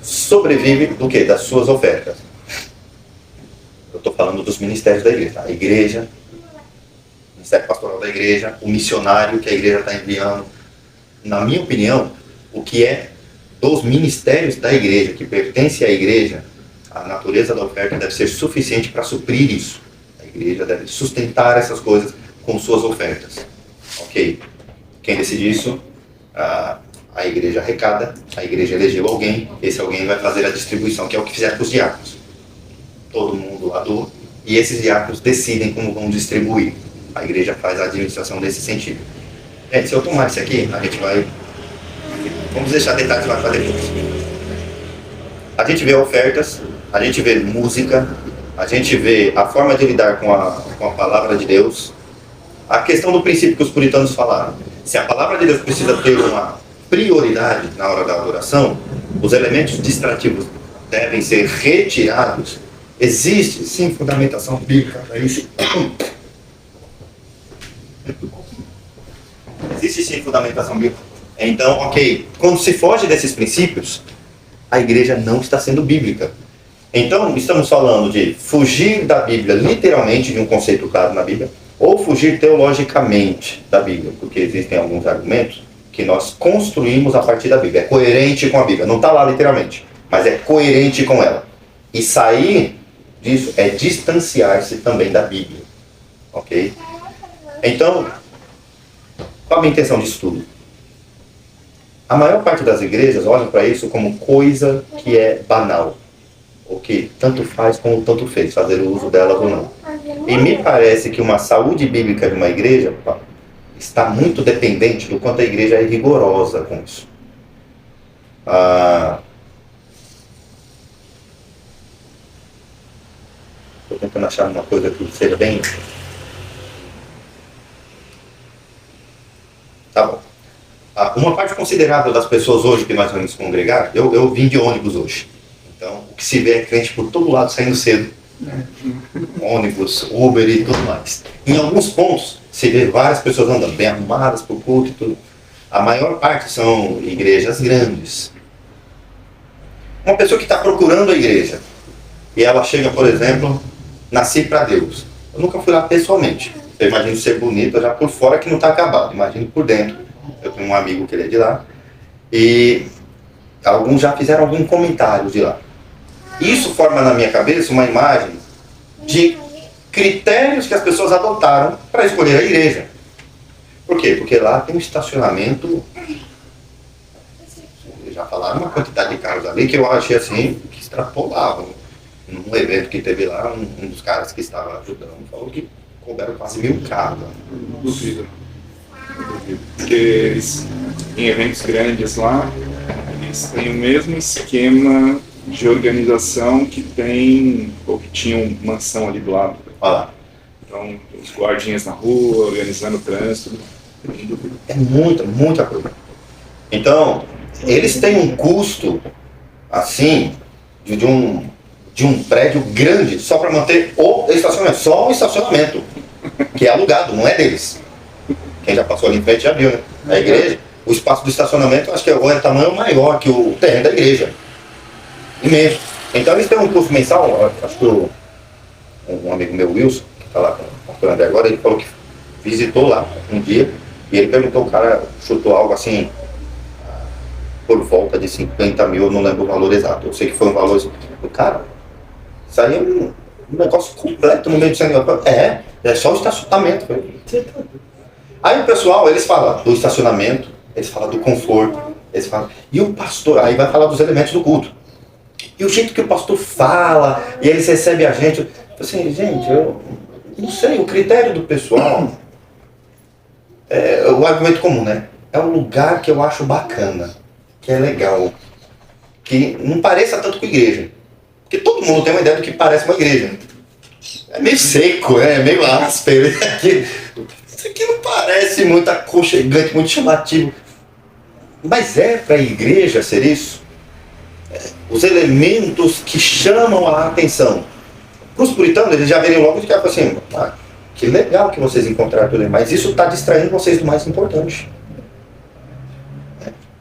sobrevive do quê? Das suas ofertas. Eu estou falando dos ministérios da igreja. Tá? A igreja, o ministério pastoral da igreja, o missionário que a igreja está enviando. Na minha opinião, o que é dos ministérios da igreja, que pertence à igreja, a natureza da oferta deve ser suficiente para suprir isso. A igreja deve sustentar essas coisas com suas ofertas. Ok? Quem decide isso? A igreja arrecada, a igreja elegeu alguém, esse alguém vai fazer a distribuição, que é o que fizeram com os diáconos. Todo mundo lá doa, e esses diáconos decidem como vão distribuir. A igreja faz a administração nesse sentido. Gente, se eu tomar isso aqui, a gente vai... Vamos deixar detalhes lá para depois. A gente vê ofertas, a gente vê música, a gente vê a forma de lidar com a palavra de Deus. A questão do princípio que os puritanos falaram. Se a palavra de Deus precisa ter uma prioridade na hora da adoração, os elementos distrativos devem ser retirados, existe sim fundamentação bíblica para isso. Existe sim fundamentação bíblica. Então, ok, quando se foge desses princípios, a igreja não está sendo bíblica. Então, estamos falando de fugir da Bíblia, literalmente, de um conceito claro na Bíblia, ou fugir teologicamente da Bíblia, porque existem alguns argumentos que nós construímos a partir da Bíblia. É coerente com a Bíblia. Não está lá literalmente, mas é coerente com ela. E sair disso é distanciar-se também da Bíblia. Ok? Então, qual a minha intenção disso tudo? A maior parte das igrejas olham para isso como coisa que é banal. O que tanto faz como tanto fez, fazer uso delas ou não. E me parece que uma saúde bíblica de uma igreja está muito dependente do quanto a igreja é rigorosa com isso. Estou tentando achar uma coisa que seja bem... Tá bom. Uma parte considerável das pessoas hoje que nós vamos congregar, eu vim de ônibus hoje. Então, o que se vê é crente por todo lado saindo cedo. Ônibus, Uber e tudo mais. Em alguns pontos, se vê várias pessoas andando bem arrumadas para o culto e tudo. A maior parte são igrejas grandes. Uma pessoa que está procurando a igreja e ela chega, por exemplo, nasci para Deus. Eu nunca fui lá pessoalmente. Eu imagino ser bonita já por fora que não está acabado. Imagino por dentro. Eu tenho um amigo que ele é de lá. E alguns já fizeram algum comentário de lá. Isso forma na minha cabeça uma imagem de critérios que as pessoas adotaram para escolher a igreja. Por quê? Porque lá tem um estacionamento, já falaram uma quantidade de carros ali que eu achei assim, que extrapolavam. Num evento que teve lá, um dos caras que estava ajudando falou que couberam quase 1000 carros. Duvido. Porque eles, em eventos grandes lá, eles têm o mesmo esquema de organização que tem, ou que tinham mansão ali do lado. Olha lá. Então, os guardinhas na rua, organizando o trânsito. É muita coisa. Então, eles têm um custo, assim, de um prédio grande só para manter o estacionamento. Só o estacionamento, que é alugado, não é deles. Quem já passou ali em frente já viu, né? A igreja, o espaço do estacionamento, acho que agora é tamanho maior que o terreno da igreja. Imenso. Então eles têm um custo mensal, acho que um amigo meu, Wilson, que está lá com o pastor André agora, ele falou que visitou lá um dia e ele perguntou, o cara chutou algo assim, por volta de 50 mil, eu não lembro o valor exato, eu sei que foi um valor assim, cara, isso aí é um negócio completo no meio do centro. É só o estacionamento. Aí o pessoal, eles falam do estacionamento, eles falam do conforto, eles falam, e o pastor, aí vai falar dos elementos do culto. E o jeito que o pastor fala, e eles recebem a gente, assim, gente, eu não sei, o critério do pessoal é o argumento comum, né? É um lugar que eu acho bacana, que é legal, que não pareça tanto com igreja. Porque todo mundo tem uma ideia do que parece uma igreja. É meio seco, é meio áspero. Isso aqui não parece muito aconchegante, muito chamativo. Mas é para a igreja ser isso? Os elementos que chamam a atenção. Para os puritanos, eles já veriam logo de cara assim, que legal que vocês encontraram tudo, mas isso está distraindo vocês do mais importante.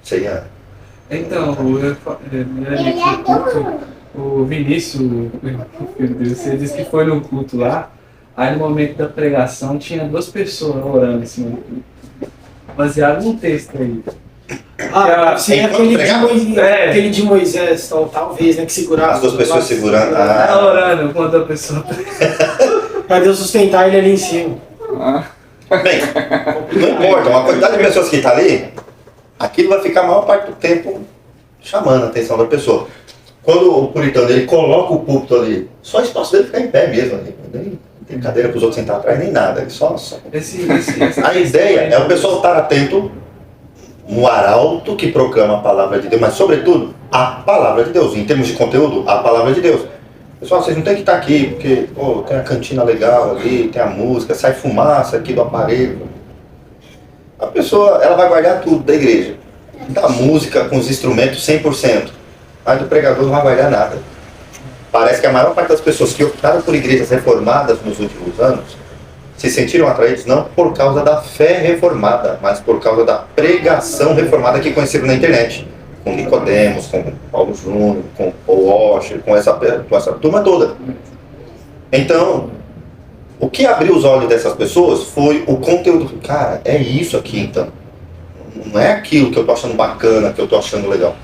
Seria... Então, o Vinícius, o filho dele, você disse que foi no culto lá, aí no momento da pregação tinha 2 pessoas orando em cima do culto. Baseado num texto aí. Sim, aquele de Moisés, talvez, né, que segurava. As 2 pessoas segurando. Tá orando enquanto a pessoa... Pra Deus sustentar ele ali em cima. Bem, não importa, a quantidade de pessoas que está ali, aquilo vai ficar a maior parte do tempo chamando a atenção da pessoa. Quando o puritano ele coloca o púlpito ali, só o espaço dele fica em pé mesmo ali. Nem tem cadeira para os outros sentar atrás, nem nada. Só... A ideia é o pessoal estar atento no arauto que proclama a palavra de Deus, mas sobretudo a palavra de Deus. Em termos de conteúdo, a palavra de Deus. Pessoal, vocês não tem que estar aqui, porque tem a cantina legal ali, tem a música, sai fumaça aqui do aparelho. A pessoa ela vai guardar tudo da igreja. Da música com os instrumentos 100%. mas o pregador não vai guardar nada. Parece que a maior parte das pessoas que optaram por igrejas reformadas nos últimos anos se sentiram atraídos não por causa da fé reformada, mas por causa da pregação reformada que conheceram na internet. Com Nicodemos, com Paulo Júnior, com Paul Washer, com essa turma toda. Então, o que abriu os olhos dessas pessoas foi o conteúdo. Cara, é isso aqui então. Não é aquilo que eu tô achando bacana, que eu tô achando legal.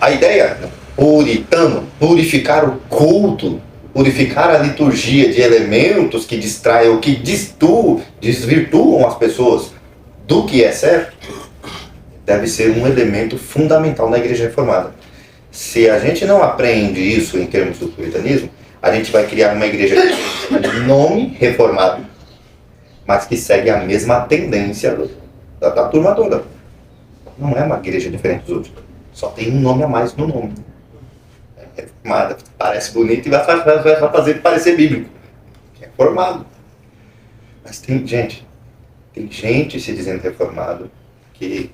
A ideia, puritano, purificar o culto, purificar a liturgia de elementos que distraem ou que desvirtuam as pessoas do que é certo, deve ser um elemento fundamental na igreja reformada. Se a gente não aprende isso em termos do puritanismo, a gente vai criar uma igreja de nome reformado, mas que segue a mesma tendência da turma toda. Não é uma igreja diferente dos outros. Só tem um nome a mais no nome. É reformada, parece bonito e vai fazer parecer bíblico. É reformado. Mas tem gente se dizendo reformado que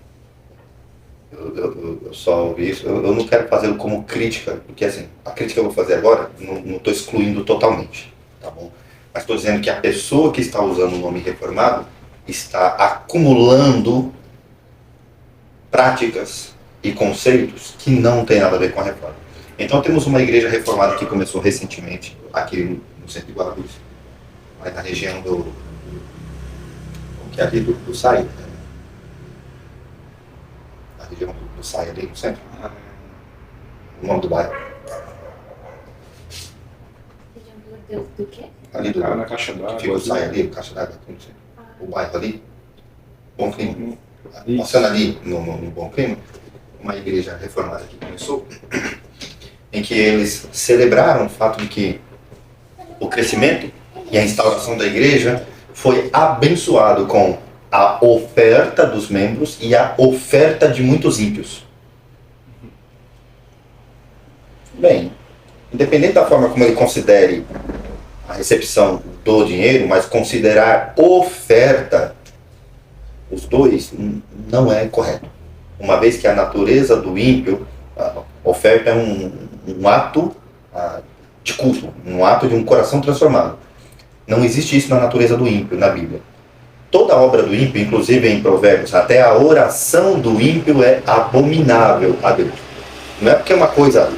eu só ouvi isso. Eu não quero fazê-lo como crítica, porque assim, a crítica que eu vou fazer agora, não estou excluindo totalmente, tá bom? Mas estou dizendo que a pessoa que está usando o nome reformado está acumulando práticas e conceitos que não tem nada a ver com a reforma. Então temos uma igreja reformada que começou recentemente aqui no centro de Guarulhos, na região que é ali do SAI, na região do SAI ali no centro, o nome do bairro. Do quê? Ali Na Caixa d'Água. que fica o SAI ali, Caixa d'Água, aqui no centro. O bairro ali, Bom Clima. Isso. Passando ali no Bom Clima, uma igreja reformada que começou, em que eles celebraram o fato de que o crescimento e a instauração da igreja foi abençoado com a oferta dos membros e a oferta de muitos ímpios. Bem, independente da forma como ele considere a recepção do dinheiro, mas considerar oferta, os dois não é correto. Uma vez que a natureza do ímpio, a oferta é um ato de culto, um ato de um coração transformado. Não existe isso na natureza do ímpio, na Bíblia. Toda obra do ímpio, inclusive em Provérbios, até a oração do ímpio é abominável a Deus. Não é porque é uma coisa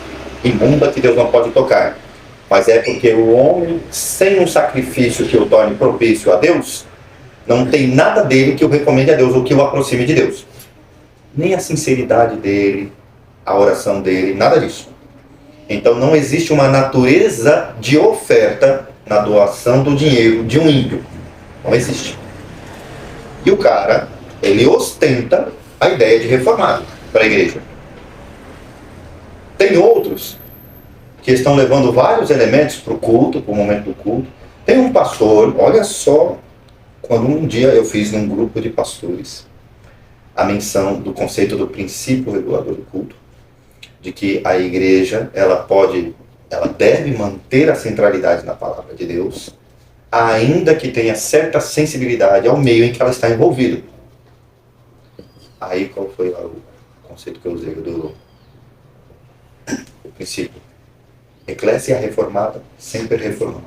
imunda que Deus não pode tocar, mas é porque o homem, sem um sacrifício que o torne propício a Deus, não tem nada dele que o recomende a Deus ou que o aproxime de Deus. Nem a sinceridade dele, a oração dele, nada disso. Então não existe uma natureza de oferta na doação do dinheiro de um ímpio. Não existe. E o cara, ele ostenta a ideia de reformado para a igreja. Tem outros que estão levando vários elementos para o culto, para o momento do culto. Tem um pastor, olha só, quando um dia eu fiz num grupo de pastores a menção do conceito do princípio regulador do culto, de que a igreja, ela deve manter a centralidade na palavra de Deus, ainda que tenha certa sensibilidade ao meio em que ela está envolvida. Aí qual foi lá o conceito que eu usei do princípio? Eclésia reformada, sempre reformada.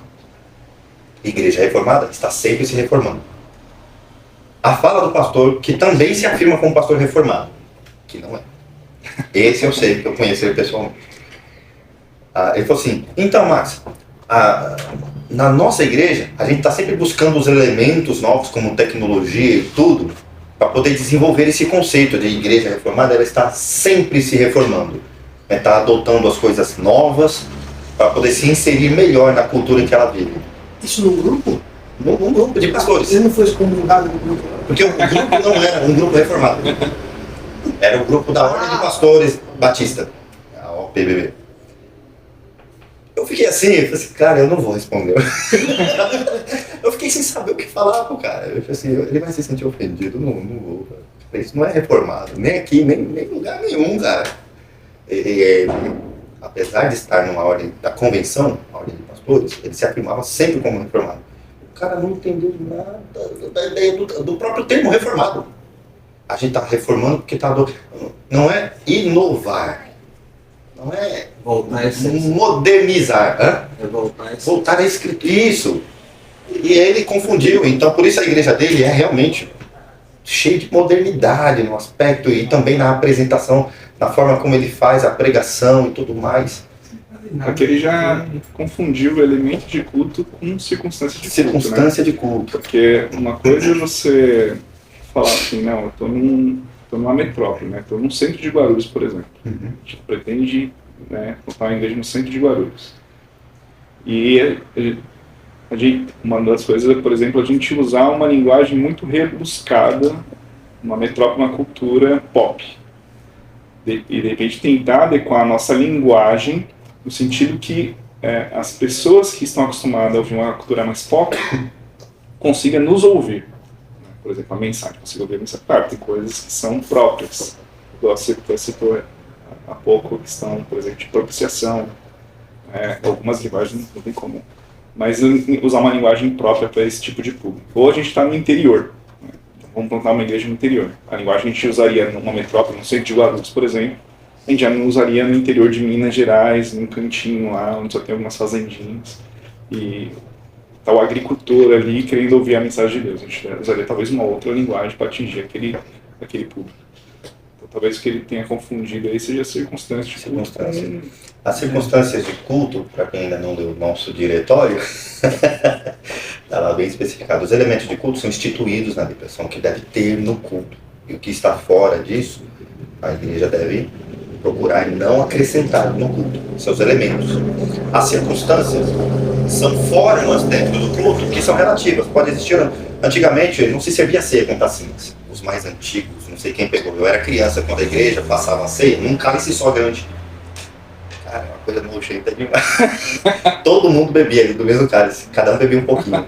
Igreja reformada está sempre se reformando. A fala do pastor, que também se afirma como pastor reformado, que não é. Esse eu sei, porque eu conheço ele pessoalmente. Ele falou assim, então Max, na nossa igreja, a gente está sempre buscando os elementos novos, como tecnologia e tudo, para poder desenvolver esse conceito de igreja reformada. Ela está sempre se reformando, está adotando as coisas novas, para poder se inserir melhor na cultura em que ela vive. Isso no grupo? Num grupo de pastores. Ele não foi excomungado do grupo? Porque o grupo não era um grupo reformado. Era o grupo da Ordem de Pastores Batista, a OPBB. Eu fiquei assim, eu falei assim, cara, eu não vou responder. Eu fiquei sem saber o que falar pro cara. Eu falei assim, ele vai se sentir ofendido, não vou. Isso não é reformado, nem aqui, nem em lugar nenhum, cara. Apesar de estar numa ordem da convenção, a ordem de pastores, ele se afirmava sempre como reformado. O cara não entendeu nada da ideia do próprio termo reformado. A gente está reformando porque está... Não é inovar. Não é Voltar a essência. modernizar, hã? É voltar a essência. Voltar a escrito. Isso. E ele confundiu. Então, por isso a igreja dele é realmente cheia de modernidade no aspecto e também na apresentação, na forma como ele faz a pregação e tudo mais. Porque ele já confundiu o elemento de culto com circunstância de culto, né? Circunstância de culto. Porque uma coisa é você falar assim, não, eu tô numa metrópole, né? Tô num centro de Guarulhos, por exemplo. A gente pretende, né, montar uma igreja no centro de Guarulhos. E uma das coisas é, por exemplo, a gente usar uma linguagem muito rebuscada, uma metrópole, uma cultura pop. E de repente tentar adequar a nossa linguagem no sentido que as pessoas que estão acostumadas a ouvir uma cultura mais pop consigam nos ouvir. Por exemplo, a mensagem, consigo ouvir a mensagem. Claro, tem coisas que são próprias. Você citou há pouco a questão, por exemplo, de propiciação. Algumas linguagens não tem como. Mas usar uma linguagem própria para esse tipo de público. Ou a gente está no interior. Né? Então, vamos plantar uma igreja no interior. A linguagem a gente usaria numa metrópole, no centro de Guarulhos, por exemplo. A gente já não usaria no interior de Minas Gerais, num cantinho lá, onde só tem algumas fazendinhas. E tá o agricultor ali querendo ouvir a mensagem de Deus. A gente usaria talvez uma outra linguagem para atingir aquele público. Então, talvez o que ele tenha confundido aí seja circunstâncias de culto. As circunstâncias de culto, para quem ainda não leu o nosso diretório, está lá bem especificado. Os elementos de culto são instituídos na Bíblia, são o que deve ter no culto. E o que está fora disso, a igreja deve procurar não acrescentar no culto, seus elementos. As circunstâncias são formas dentro do culto que são relativas. Pode existir, antigamente não se servia ceia com tacinhas. Os mais antigos, não sei quem pegou. Eu era criança quando a igreja passava a ceia num cálice só grande. Cara, é uma coisa nojenta demais. Todo mundo bebia ali do mesmo cálice, cada um bebia um pouquinho.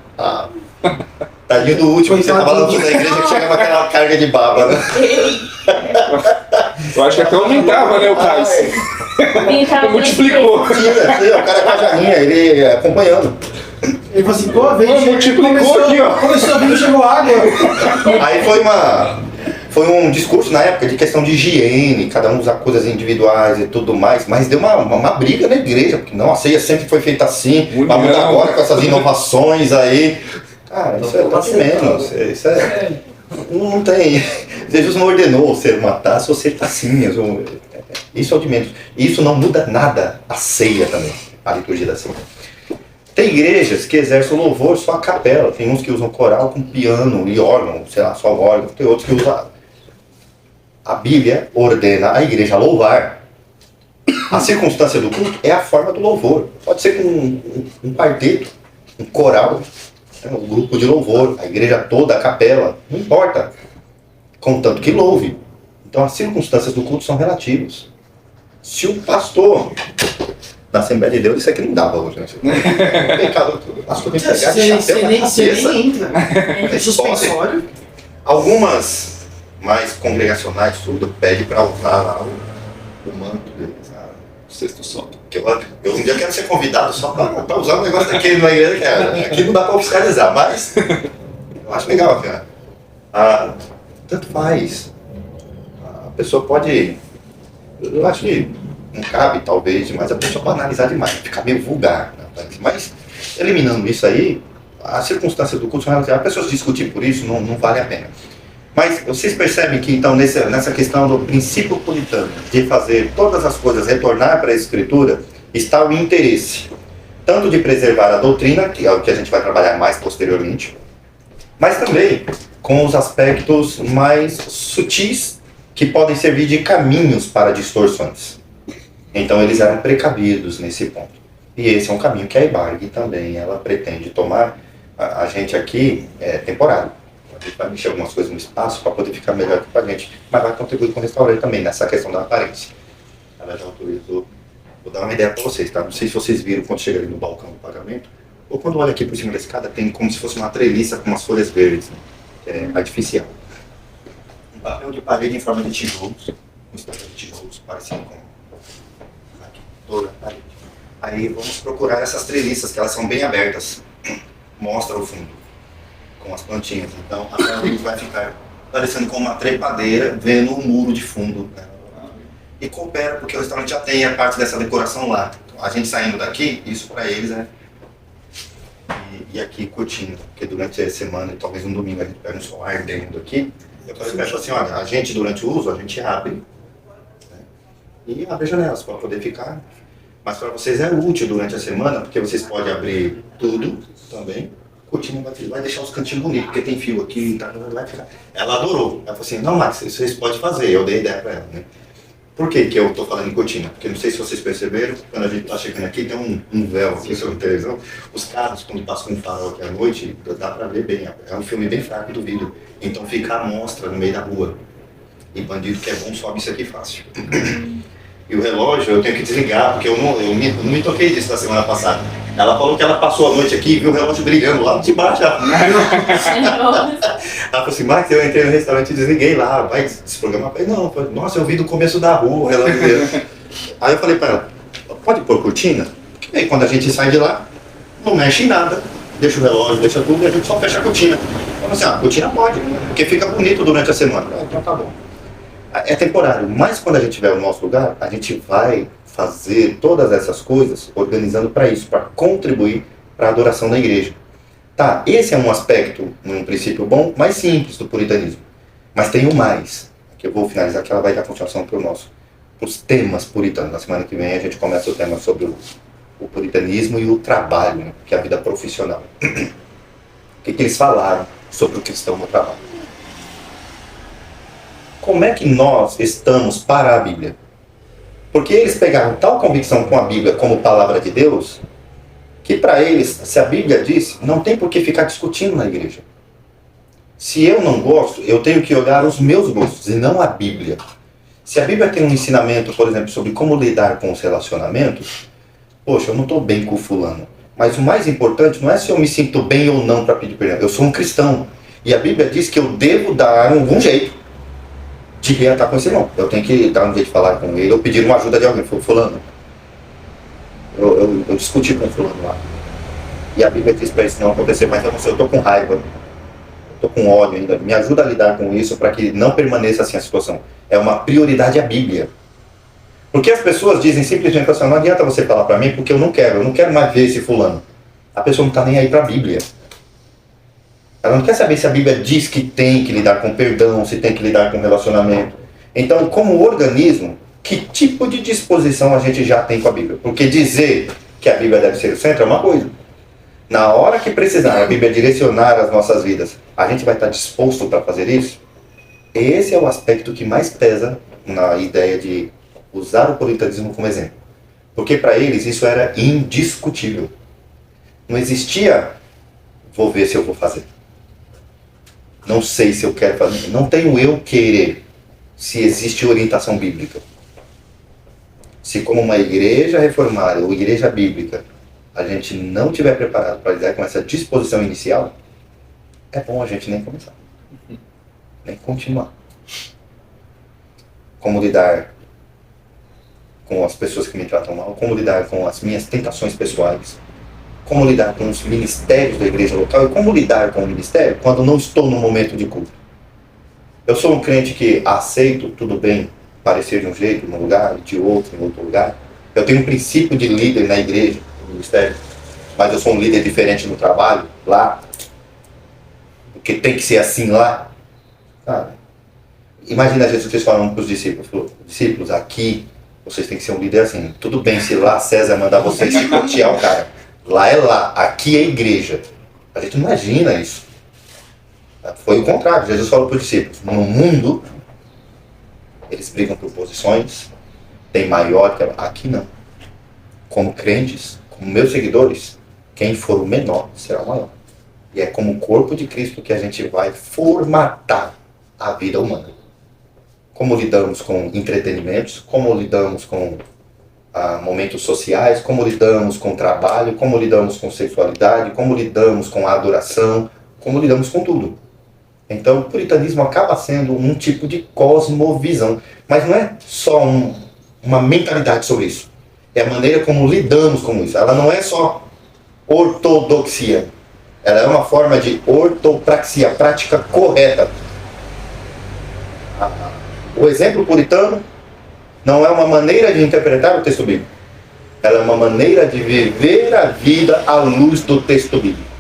Tadinho do último, que você tava lá no fundo da igreja que chegava aquela carga de baba, né? Eu acho que até aumentava, né, o cálice. Multiplicou. Tinha, o cara com a jarrinha, ele acompanhando. Ele falou assim, pô, vem, multiplicou aqui, ó. Começou a vir, chegou água. Aí foi um discurso na época de questão de higiene, cada um usar coisas individuais e tudo mais, mas deu uma briga na igreja, porque não, a ceia sempre foi feita assim, mas agora com essas inovações aí. Cara, isso é de menos, isso não tem. Jesus não ordenou você matar suas tacinhas, isso é o de menos. Isso não muda nada a ceia também, a liturgia da ceia. Tem igrejas que exercem o louvor só a capela, tem uns que usam coral com piano e órgão, sei lá, só órgão, tem outros que usam. A Bíblia ordena a igreja a louvar. A circunstância do culto é a forma do louvor. Pode ser com um quarteto, um coral, um grupo de louvor, a igreja toda, a capela, não importa. Contanto que louve. Então as circunstâncias do culto são relativas. Se o pastor da Assembleia de Deus, isso aqui não dava hoje, né? O pecador, o pastor vem pegar de chapéu na Você cabeça. nem entra. É suspensório. Algumas mais congregacionais, tudo, pede para usar lá o manto deles. Sexto sol. Eu um dia quero ser convidado só para usar um negócio daquele na igreja, que aqui não dá para oficializar, mas eu acho legal, cara. Tanto faz. A pessoa pode. Eu acho que não cabe, talvez, mas a pessoa pode analisar demais, ficar meio vulgar. Né? Mas, eliminando isso aí, as circunstâncias do curso, as pessoas discutir por isso não vale a pena. Mas vocês percebem que, então, nessa questão do princípio puritano, de fazer todas as coisas retornar para a Escritura, está o interesse, tanto de preservar a doutrina, que é o que a gente vai trabalhar mais posteriormente, mas também com os aspectos mais sutis, que podem servir de caminhos para distorções. Então, eles eram precavidos nesse ponto. E esse é um caminho que a Ibarg também ela pretende tomar. A gente aqui é temporário. A gente vai mexer algumas coisas no espaço para poder ficar melhor aqui para a gente, mas vai contribuir com o restaurante também, nessa questão da aparência. Ela já autorizou. Vou dar uma ideia para vocês, tá? Não sei se vocês viram quando chega ali no balcão do pagamento, ou quando olha aqui por cima da escada, tem como se fosse uma treliça com umas folhas verdes, né? Que é artificial. Um papel de parede em forma de tijolos, um estampa de tijolos, parecido com aqui, toda a parede. Aí vamos procurar essas treliças, que elas são bem abertas. Mostra o fundo, com as plantinhas. Então a luz vai ficar parecendo com uma trepadeira, vendo um muro de fundo. Né? e coopera, porque o restaurante já tem a parte dessa decoração lá. Então, a gente saindo daqui, isso para eles é... E aqui curtindo, porque durante a semana, e talvez um domingo, a gente pega um sol ardendo aqui. Eu peço assim, olha, a gente durante o uso, a gente abre, né, e abre janelas para poder ficar. Mas para vocês é útil durante a semana, porque vocês podem abrir tudo também. Cortina vai deixar os cantinhos bonitos, porque tem fio aqui, tá, vai ficar. Ela adorou. Ela falou assim, não, Max, isso vocês podem fazer. Eu dei ideia para ela, né? Por que que eu tô falando em cortina? Porque não sei se vocês perceberam, quando a gente tá chegando aqui, tem um véu aqui sobre a televisão. Os carros, quando passam com farol aqui à noite, dá para ver bem. É um filme bem fraco do vídeo. Então fica a mostra no meio da rua. E bandido que é bom sobe isso aqui fácil. E o relógio eu tenho que desligar, porque eu não me toquei disso na semana passada. Ela falou que ela passou a noite aqui e viu o relógio brilhando lá de baixo. Ela falou assim, Max, eu entrei no restaurante e desliguei lá, vai desprogramar. Eu falei, não, eu falei, nossa, eu vi do começo da rua o relógio dele. Aí eu falei pra ela, pode pôr cortina? Porque aí quando a gente sai de lá, não mexe em nada. Deixa o relógio, deixa tudo e a gente só fecha a cortina. Eu falei assim, a cortina pode, porque fica bonito durante a semana. Então tá bom. É temporário, mas quando a gente tiver o nosso lugar, a gente vai fazer todas essas coisas organizando para isso, para contribuir para a adoração da igreja. Tá, esse é um aspecto, um princípio bom, mais simples do puritanismo. Mas tem um mais, que eu vou finalizar, que ela vai dar continuação para os temas puritanos. Na semana que vem a gente começa o tema sobre o puritanismo e o trabalho, né, que é a vida profissional. O que eles falaram sobre o cristão no trabalho? Como é que nós estamos para a Bíblia? Porque eles pegaram tal convicção com a Bíblia como palavra de Deus, que para eles, se a Bíblia diz, não tem por que ficar discutindo na igreja. Se eu não gosto, eu tenho que olhar os meus gostos e não a Bíblia. Se a Bíblia tem um ensinamento, por exemplo, sobre como lidar com os relacionamentos, poxa, eu não estou bem com o fulano. Mas o mais importante não é se eu me sinto bem ou não para pedir perdão. Eu sou um cristão. E a Bíblia diz que eu devo dar algum jeito de reatar com esse irmão. Eu tenho que dar um jeito de falar com ele, ou pedir uma ajuda de alguém. Fulano, eu discuti com o fulano lá. E a Bíblia diz para isso não acontecer, mas eu não sei, eu estou com raiva, estou com ódio ainda. Me ajuda a lidar com isso para que não permaneça assim a situação. É uma prioridade a Bíblia. Porque as pessoas dizem simplesmente assim, não adianta você falar para mim porque eu não quero mais ver esse fulano. A pessoa não está nem aí para a Bíblia. Ela não quer saber se a Bíblia diz que tem que lidar com perdão, se tem que lidar com relacionamento. Então, como organismo, que tipo de disposição a gente já tem com a Bíblia? Porque dizer que a Bíblia deve ser o centro é uma coisa. Na hora que precisar a Bíblia direcionar as nossas vidas, a gente vai estar disposto para fazer isso? Esse é o aspecto que mais pesa na ideia de usar o puritanismo como exemplo. Porque para eles isso era indiscutível. Não existia, vou ver se eu vou fazer. Não sei se eu quero fazer. Não tenho eu querer se existe orientação bíblica. Se como uma igreja reformada ou igreja bíblica, a gente não estiver preparado para lidar com essa disposição inicial, é bom a gente nem começar. Nem continuar. Como lidar com as pessoas que me tratam mal, como lidar com as minhas tentações pessoais, como lidar com os ministérios da igreja local e como lidar com o ministério quando não estou no momento de culto. Eu sou um crente que aceito, tudo bem, parecer de um jeito num lugar, de outro em outro lugar. Eu tenho um princípio de líder na igreja, no ministério, mas eu sou um líder diferente no trabalho, lá, porque tem que ser assim lá. Sabe? Imagina Jesus Cristo falando para os discípulos, aqui vocês têm que ser um líder assim. Tudo bem se lá César mandar vocês chicotear o cara. Lá é lá, aqui é igreja. A gente não imagina isso. Foi o contrário, Jesus falou para os discípulos, no mundo, eles brigam por posições, tem maior que aqui não. Como crentes, como meus seguidores, quem for o menor será o maior. E é como o corpo de Cristo que a gente vai formatar a vida humana. Como lidamos com entretenimentos, como lidamos com momentos sociais, como lidamos com trabalho, como lidamos com sexualidade, como lidamos com a adoração, como lidamos com tudo. Então o puritanismo acaba sendo um tipo de cosmovisão, mas não é só uma mentalidade sobre isso. É a maneira como lidamos com isso. Ela não é só ortodoxia, ela é uma forma de ortopraxia, prática correta. O exemplo puritano Não é uma maneira de interpretar o texto bíblico. Ela é uma maneira de viver a vida à luz do texto bíblico.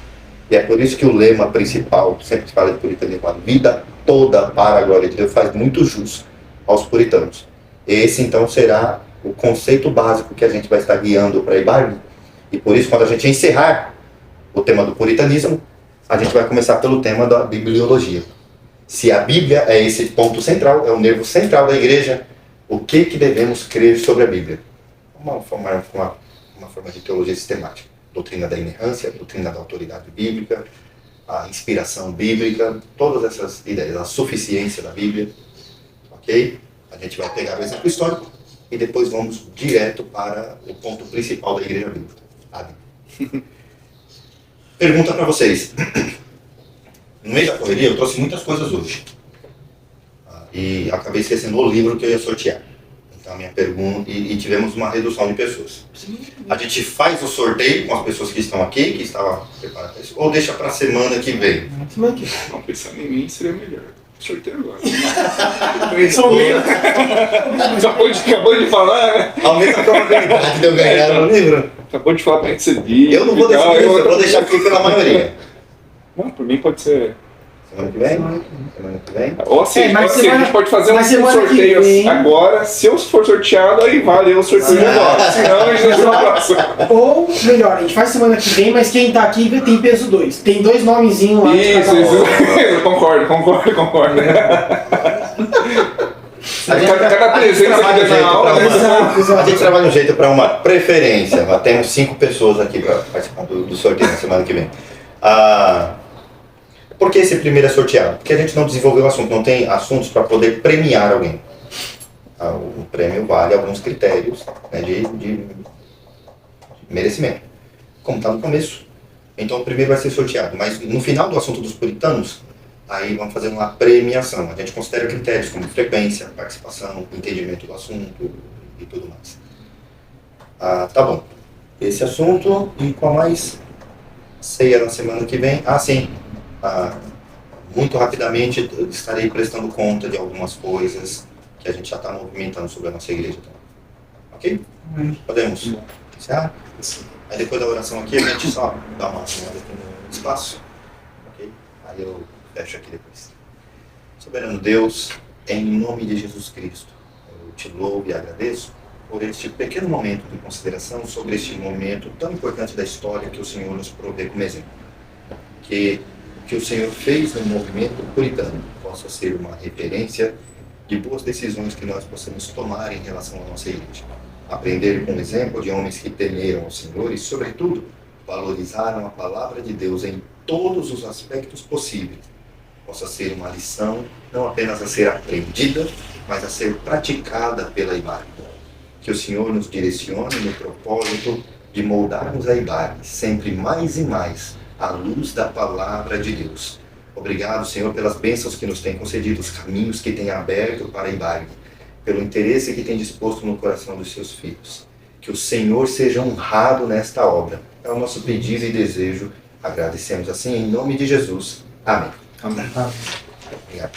E é por isso que o lema principal, sempre se fala de puritanismo, a vida toda para a glória de Deus, faz muito jus aos puritanos. Esse então será o conceito básico que a gente vai estar guiando para a Ibarne. E por isso, quando a gente encerrar o tema do puritanismo, a gente vai começar pelo tema da bibliologia. Se a Bíblia é esse ponto central, é o nervo central da igreja, o que devemos crer sobre a Bíblia? Uma forma de teologia sistemática. Doutrina da inerrância, doutrina da autoridade bíblica, a inspiração bíblica, todas essas ideias, a suficiência da Bíblia. Ok? A gente vai pegar o exemplo histórico e depois vamos direto para o ponto principal da igreja bíblica. A Bíblia. Pergunta para vocês. No meio da correria, eu trouxe muitas coisas hoje. E acabei esquecendo o livro que eu ia sortear. Então, a minha pergunta... E tivemos uma redução de pessoas. A gente faz o sorteio com as pessoas que estão aqui, que estavam preparadas para isso, ou deixa para a semana que vem? Semana que vem. Não, pensando em mim seria melhor. Sorteio agora. Acabou de falar, né? Aumenta a probabilidade de eu ganhar no livro. Acabou de falar para gente cedir. Eu não vou deixar isso, eu vou deixar aqui pela maioria. Não, por mim pode ser. Semana que vem? Semana que vem? Ou assim, mas a gente pode fazer um semana que sorteio vem- agora. Se eu for sorteado, aí vale o sorteio agora. Senão a gente deixa no próximo. Ou, melhor, a gente faz semana que vem, mas quem tá aqui tem peso 2. Tem 2 nomezinhos lá. de Isso, cada um. isso. Concordo. Cada presença trabalha que tem na aula. A gente trabalha um jeito para uma preferência. Nós temos 5 pessoas aqui para participar do sorteio na semana que vem. Por que esse primeiro é sorteado? Porque a gente não desenvolveu o assunto, não tem assuntos para poder premiar alguém. O prêmio vale alguns critérios, né, de merecimento, como está no começo. Então o primeiro vai ser sorteado, mas no final do assunto dos puritanos, aí vamos fazer uma premiação. A gente considera critérios como frequência, participação, entendimento do assunto e tudo mais. Tá bom. Esse assunto, e qual mais? Ceia na semana que vem. Sim. Muito rapidamente estarei prestando conta de algumas coisas que a gente já está movimentando sobre a nossa igreja. Ok? Podemos iniciar? Aí depois da oração aqui a gente só dá uma olhada aqui no espaço. Ok? Aí eu fecho aqui depois. Soberano Deus, em nome de Jesus Cristo, eu te louvo e agradeço por este pequeno momento de consideração sobre este momento tão importante da história que o Senhor nos provê como exemplo. Que o Senhor fez no movimento puritano possa ser uma referência de boas decisões que nós possamos tomar em relação à nossa igreja. Aprender com o exemplo de homens que temeram ao Senhor e, sobretudo, valorizaram a palavra de Deus em todos os aspectos possíveis. Possa ser uma lição não apenas a ser aprendida, mas a ser praticada pela Ibarne. Que o Senhor nos direcione no propósito de moldarmos a Ibarne sempre mais e mais à luz da palavra de Deus. Obrigado, Senhor, pelas bênçãos que nos tem concedido, os caminhos que tem aberto para a Ibarne, pelo interesse que tem disposto no coração dos seus filhos. Que o Senhor seja honrado nesta obra. É o nosso pedido e desejo. Agradecemos assim em nome de Jesus. Amém. Amém. Obrigado.